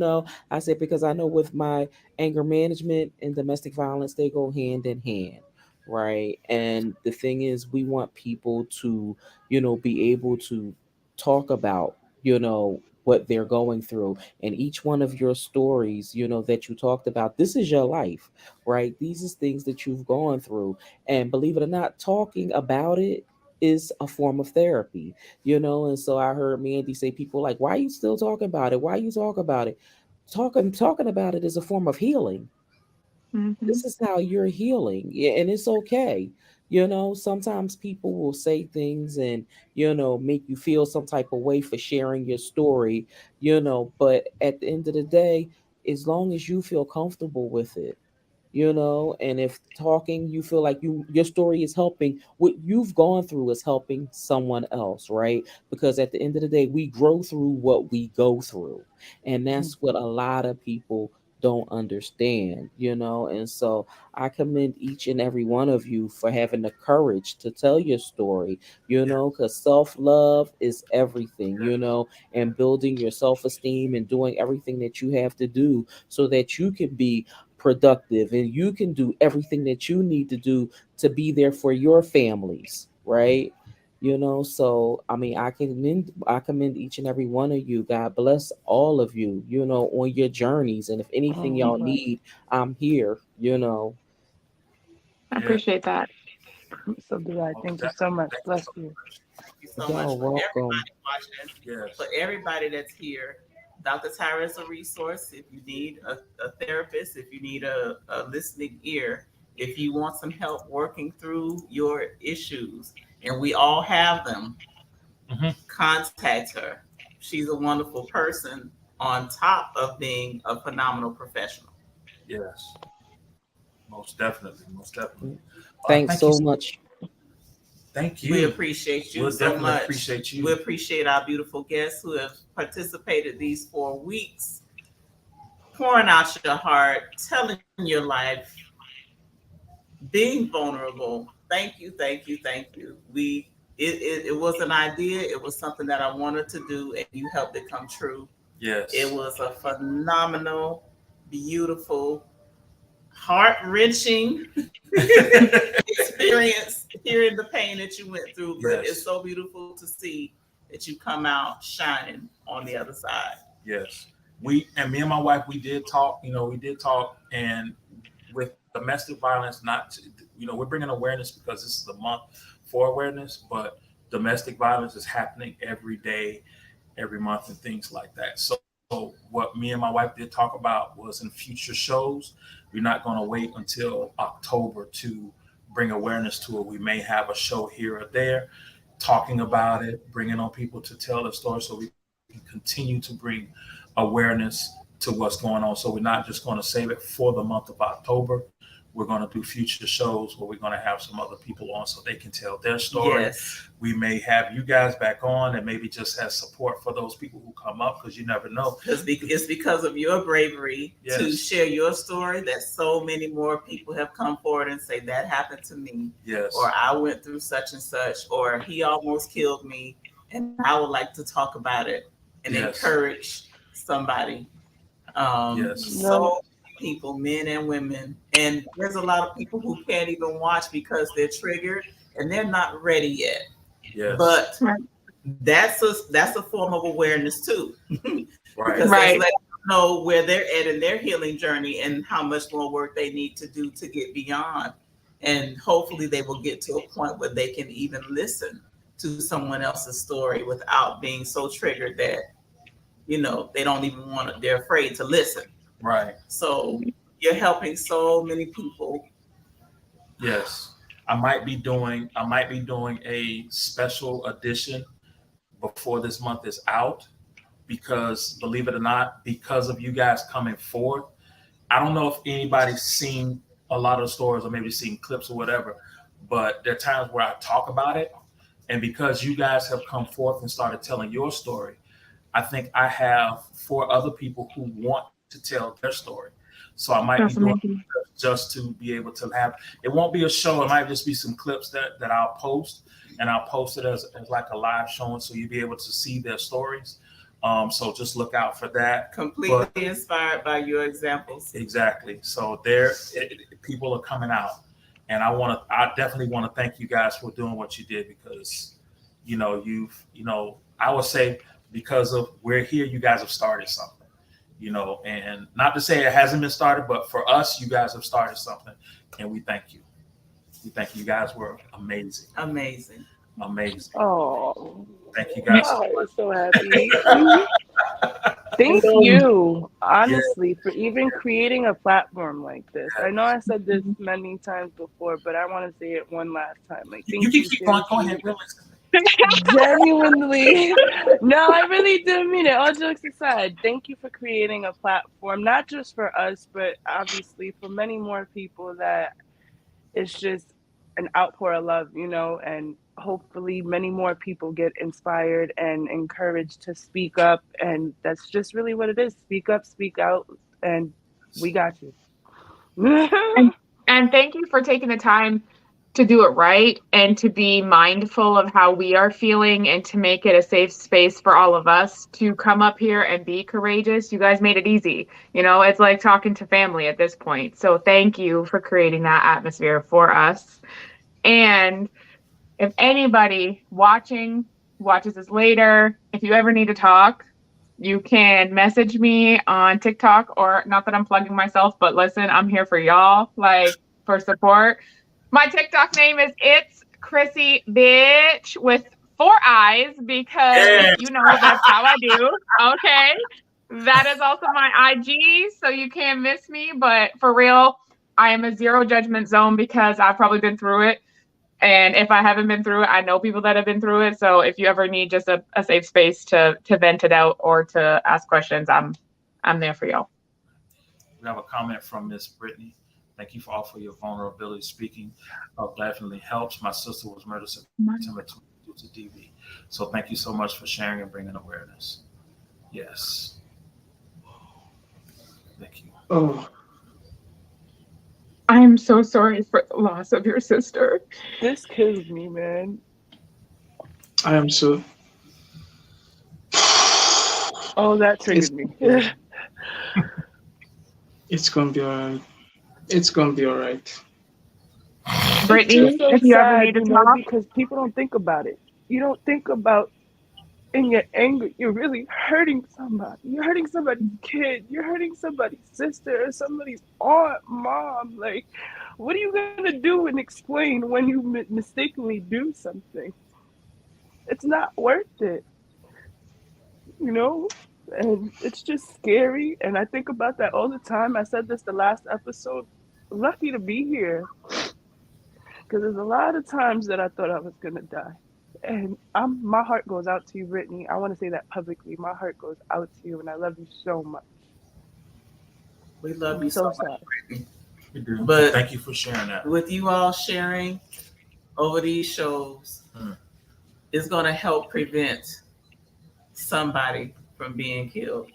I said, because I know with my anger management and domestic violence, they go hand in hand. Right. And the thing is, we want people to, be able to talk about, what they're going through. And each one of your stories, that you talked about, this is your life, right? These is things that you've gone through. And believe it or not, talking about it is a form of therapy, And so I heard Mandy say, people like, why are you still talking about it? Why you talk about it? Talking about it is a form of healing. Hmm. This is how you're healing. Yeah, and it's okay. Sometimes people will say things and, make you feel some type of way for sharing your story, but at the end of the day, as long as you feel comfortable with it, and if talking you feel like your story is helping, what you've gone through is helping someone else, right? Because at the end of the day, we grow through what we go through, and that's what a lot of people don't understand, and so I commend each and every one of you for having the courage to tell your story, because self-love is everything, and building your self-esteem and doing everything that you have to do so that you can be productive and you can do everything that you need to do to be there for your families, right? So I mean, I commend each and every one of you. God bless all of you, on your journeys. And if anything Oh, y'all need, I'm here. I Yeah, appreciate that. so do I. most Thank you so definitely. much. Thank you Bless so you. much. Thank you so much Y'all for welcome. everybody watching, for Yes. everybody that's here. Dr. Tyra is a resource. If you need a therapist, if you need a listening ear, if you want some help working through your issues, and we all have them, Hmm. contact her. She's a wonderful person on top of being a phenomenal professional. Yes. Most definitely. Most definitely. Thanks Thank you. so much. Thank We you. appreciate you We'll so definitely much. appreciate We you. appreciate our beautiful guests who have participated these 4 weeks, pouring out your heart, telling your life, being vulnerable. Thank you, thank you, thank you. It was an idea. It was something that I wanted to do, and you helped it come true. It Yes. was a phenomenal, beautiful, heart wrenching experience hearing the pain that you went through, but it's Yes. so beautiful to see that you come out shining on the other side. Yes. Me and my wife, we did talk. We did talk, and with domestic violence, not to, we're bringing awareness because this is the month for awareness, but domestic violence is happening every day, every month, and things like that. So what me and my wife did talk about was in future shows, we're not going to wait until October to bring awareness to it. We may have a show here or there talking about it, bringing on people to tell their story so we can continue to bring awareness to what's going on. So we're not just going to save it for the month of October. We're going to do future shows where we're going to have some other people on so they can tell their story. Yes. We may have you guys back on and maybe just have support for those people who come up, because you never know. It's because of your bravery to share your story that so many more people have come forward and say that happened to me. Yes. Or I went through such and such, or he almost killed me, and I would like to talk about it and encourage somebody. So people, men and women, and there's a lot of people who can't even watch because they're triggered and they're not ready yet. Yes. But that's a form of awareness too. Right. Because that's letting them know where they're at in their healing journey and how much more work they need to do to get beyond. And hopefully they will get to a point where they can even listen to someone else's story without being so triggered that, they don't even they're afraid to listen. Right. So you're helping so many people. Yes. I might be doing a special edition before this month is out, because believe it or not, because of you guys coming forward, I don't know if anybody's seen a lot of stories or maybe seen clips or whatever, but there are times where I talk about it. And because you guys have come forth and started telling your story, I think I have 4 other people who want to tell their story. So I might be doing it just to be able to have, it won't be a show. It might just be some clips that I'll post, and I'll post it as like a live showing, so you'll be able to see their stories. So just look out for that. Completely inspired by your examples. Exactly. So people are coming out, and I definitely want to thank you guys for doing what you did, because, I would say because of we're here, you guys have started something. And not to say it hasn't been started, but for us, you guys have started something, and we thank you. We thank you. You guys were amazing. Amazing. Oh, thank you guys. I'm so happy. Thank you, honestly, for even creating a platform like this. I know I said this many times before, but I want to say it one last time. Like, thank you. You can keep going. Go ahead. Genuinely. No, I really do mean it. All jokes aside, thank you for creating a platform, not just for us, but obviously for many more people, that it's just an outpour of love, and hopefully many more people get inspired and encouraged to speak up. And that's just really what it is. Speak up, speak out, and we got you. and thank you for taking the time to do it right, and to be mindful of how we are feeling, and to make it a safe space for all of us to come up here and be courageous. You guys made it easy. It's like talking to family at this point. So thank you for creating that atmosphere for us. And if anybody watches this later, if you ever need to talk, you can message me on TikTok, or not that I'm plugging myself, but listen, I'm here for y'all, for support. My TikTok name is It's Chrissy Bitch with 4 eyes, because that's how I do. Okay. That is also my IG, so you can't miss me. But for real, I am a zero judgment zone, because I've probably been through it. And if I haven't been through it, I know people that have been through it. So if you ever need just a safe space to vent it out or to ask questions, I'm there for y'all. We have a comment from Miss Brittany. Thank you all for your vulnerability. Speaking definitely helps. My sister was murdered September 22 to DV. So thank you so much for sharing and bringing awareness. Yes. Thank you. Oh, I'm so sorry for the loss of your sister. This kills me, man. I am so. Oh, that triggered me. It's gonna be alright. It's gonna be alright. Brittany, So if you ever sad, need to talk, because people don't think about it. You don't think about, in your anger, you're really hurting somebody. You're hurting somebody's kid. You're hurting somebody's sister or somebody's aunt, mom. Like, what are you gonna do and explain when you mistakenly do something? It's not worth it, And it's just scary. And I think about that all the time. I said this the last episode. Lucky to be here, because there's a lot of times that I thought I was gonna die. And my heart goes out to you, Brittany. I want to say that publicly. My heart goes out to you, and I love you so much. We love I'm you so so much, sad. Brittany. We do. But Thank you for sharing that. with you all sharing over these shows, it's going to help prevent somebody from being killed.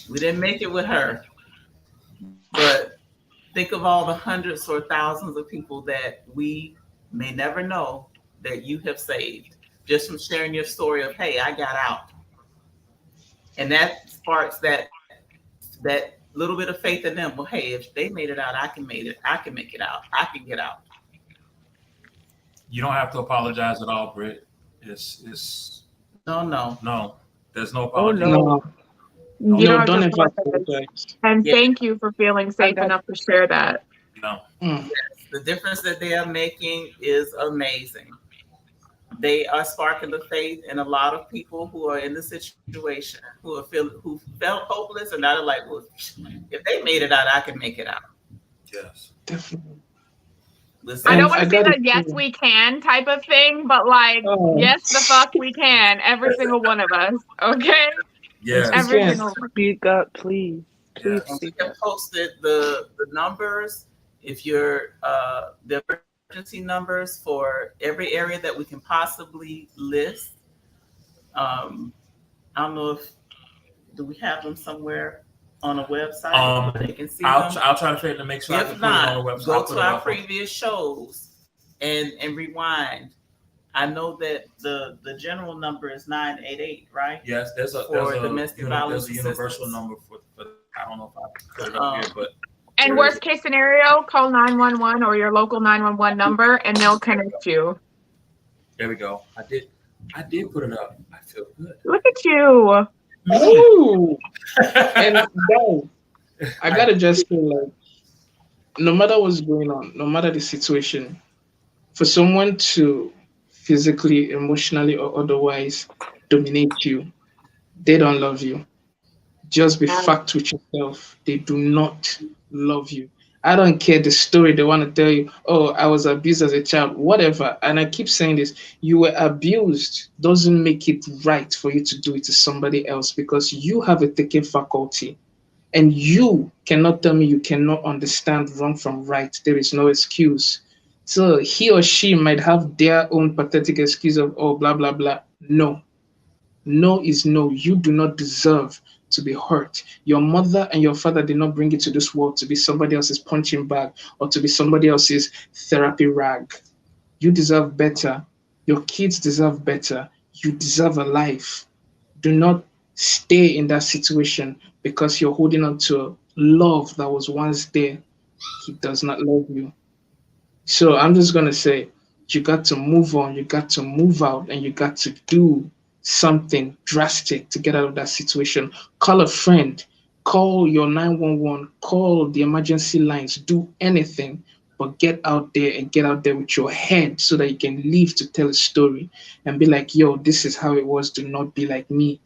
We didn't make it with her, but think of all the hundreds or thousands of people that we may never know that you have saved just from sharing your story of, hey, I got out. And that sparks that little bit of faith in them. Well, hey, if they made it out, I can make it. I can make it out. I can get out. You don't have to apologize at all, Britt. It's No. no. There's no Oh apology. no. No, You no, know, don't just ever apologize. apologize. And Yeah. thank you for feeling I safe got enough to share that. No. Mm. The difference that they are making is amazing. They are sparking the faith in a lot of people who are in the situation, who felt hopeless, and now they're like, well, if they made it out, I can make it out. Yes. Definitely. I Listen, don't And want I to say got the it yes too. we can type of thing, but like Oh, yes the fuck we can, every single one of us. Okay? yes, we Yes. Every can. single one. Speak up, please. Please Yes. and we speak have up. posted the numbers. If you're the emergency numbers for every area that we can possibly list. Um, I don't know if do we have them somewhere on a website where they can see them. I'll try to figure to make sure I If can put it on the not, website. go I'll put to it our up. previous shows and rewind. I know that the general number is 988, right? Yes, For domestic violence there's a universal assistance. number for I don't know if I put it up here, but And there is. worst case scenario, call 911 or your local 911 number and they'll connect you. There we go. I did put it up. I feel good. Look at you. Oh, and guys, I gotta just say, like, no matter what's going on, no matter the situation, for someone to physically, emotionally, or otherwise dominate you, they don't love you. Just be fact with yourself. They do not love you. I don't care the story they want to tell you. Oh, I was abused as a child, whatever. And I keep saying this, you were abused doesn't make it right for you to do it to somebody else because you have a thinking faculty and you cannot tell me you cannot understand wrong from right. There is no excuse. So he or she might have their own pathetic excuse of, oh, blah, blah, blah. No, no is no. You do not deserve to be hurt. Your mother and your father did not bring you to this world to be somebody else's punching bag or to be somebody else's therapy rag. You deserve better. Your kids deserve better. You deserve a life. Do not stay in that situation because you're holding on to love that was once there. He does not love you. So I'm just gonna say, you got to move on, you got to move out, and you got to do something drastic to get out of that situation. Call a friend, call your 911, call the emergency lines, do anything, but get out there and get out there with your head so that you can live to tell a story and be like, yo, this is how it was. Do not be like me.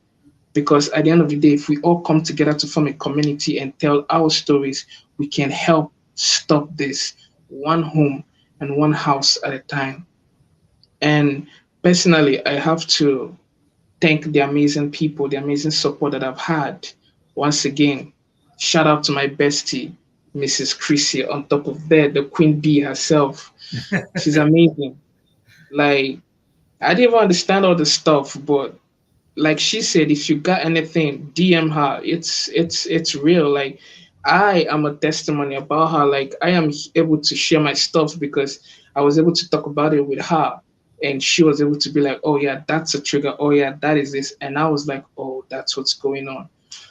Because at the end of the day, if we all come together to form a community and tell our stories, we can help stop this one home and one house at a time. And personally, I have to thank the amazing people, the amazing support that I've had. Once again, shout out to my bestie, Mrs. Chrissy, on top of that, the Queen Bee herself. She's amazing. Like, I didn't even understand all the stuff, but like she said, if you got anything, DM her. It's real. Like I am a testimony about her. Like I am able to share my stuff because I was able to talk about it with her, and she was able to be like, "Oh yeah, that's a trigger. Oh yeah, that is this," and I was like, "Oh, that's what's going on."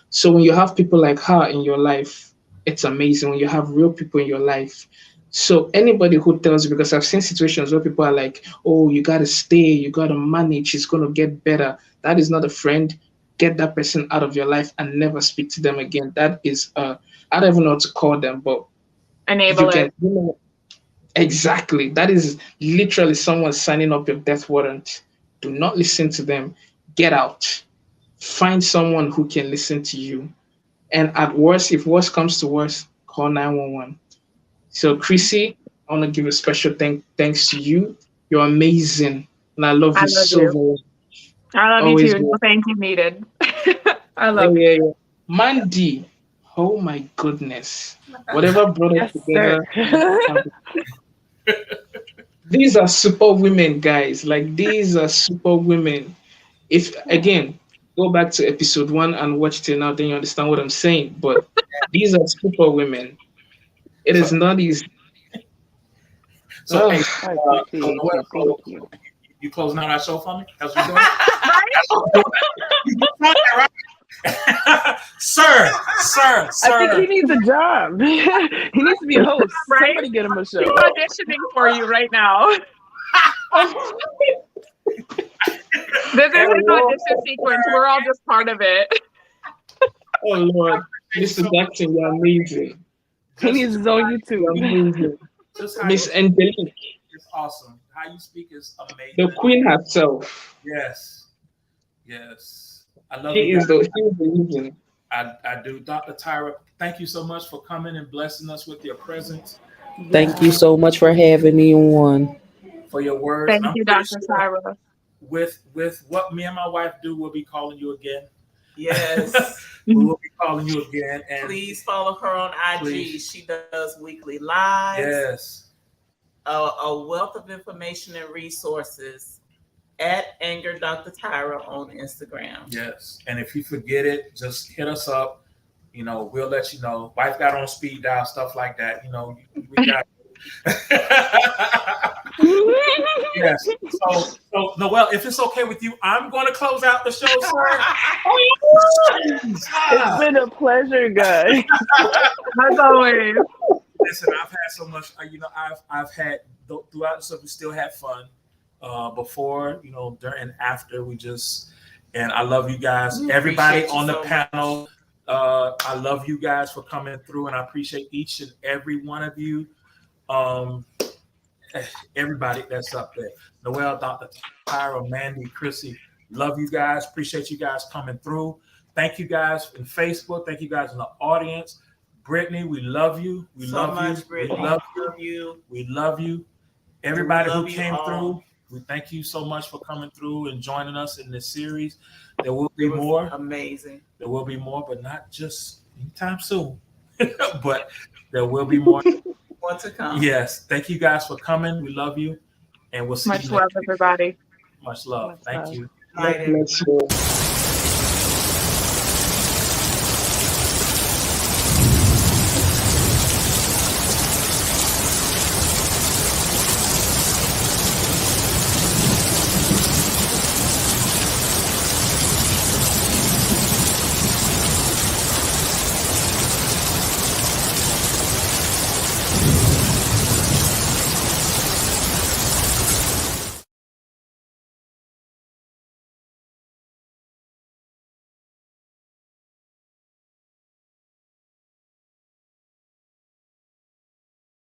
So when you have people like her in your life, it's amazing when you have real people in your life. So anybody who tells you, because I've seen situations where people are like, "Oh, you gotta stay, you gotta manage, it's gonna get better." That is not a friend. Get that person out of your life and never speak to them again. That is I don't even know what to call them, but you Enabler. can exactly. That is literally someone signing up your death warrant. Do not listen to them. Get out. Find someone who can listen to you. And at worst, if worst comes to worst, call 911. So, Chrissy, I want to give a special thanks to you. You're amazing. And I love I you love so you. very much. I love you Always too. will. No thank you needed. I Yeah, love you. yeah, yeah. Mandy, Oh my goodness. Whatever brought us Yes, sir. together. These are super women, guys. Like these are super women. If again, go back to episode 1 and watch till now, then you understand what I'm saying. But these are super women. It is So, not easy. so hey, I so appreciate Noel, you. Thank you. you closing out our show for me? That's what sir, sir, I think he sir. needs a job. He needs to be a host. Right? Somebody get him a He's show. auditioning for you right now. This is his audition sequence. We're all just part of it. Oh Lord, Mr. Jackson, you're amazing. He needs his own You're YouTube. amazing. Just how Miss you Angelique, is awesome. How you speak is amazing. the queen herself. Yes, yes. I love She you is guys. the reason. I do. Dr. Tyra, thank you so much for coming and blessing us with your presence, Thank you so much for having me on. for your words. Thank And I'm you, pretty Dr. sure Tyra. with what me and my wife do, we'll be calling you again. Yes. We will be calling you again. And Please follow her on IG. Please. She does weekly lives. yes, A wealth of information and resources at Anger Dr. Tyra on Instagram. yes. And if you forget it, just hit us up. You know, we'll let you know. Wife got on speed dial, stuff like that. You know, we got. Yes. So Noel, if it's okay with you, I'm going to close out the show, sir. It's been a pleasure, guys. As always. Listen, I've had so much. You know, I've had throughout the stuff. We still had fun. Before, you know, during and after, we just and I love you guys. We Everybody appreciate you on the so panel. I love you guys for coming through, and I appreciate each and every one of you. Everybody that's up there. Noel, Dr. Tyra, Mandy, Chrissy, love you guys. Appreciate you guys coming through. Thank you guys in Facebook. Thank you guys in the audience. Brittany, we love you. We so love much, you. Brittany. We love Love you. We love you. Everybody We love who you came all. through, we thank you so much for coming through and joining us in this series. There will be It was more. amazing. There will be more, but not just anytime soon. But there will be more. More to come. Yes. Thank you guys for coming. We love you. And we'll see Much you love, next week. everybody. Much love. Much Thank love. you. Night, God bless you.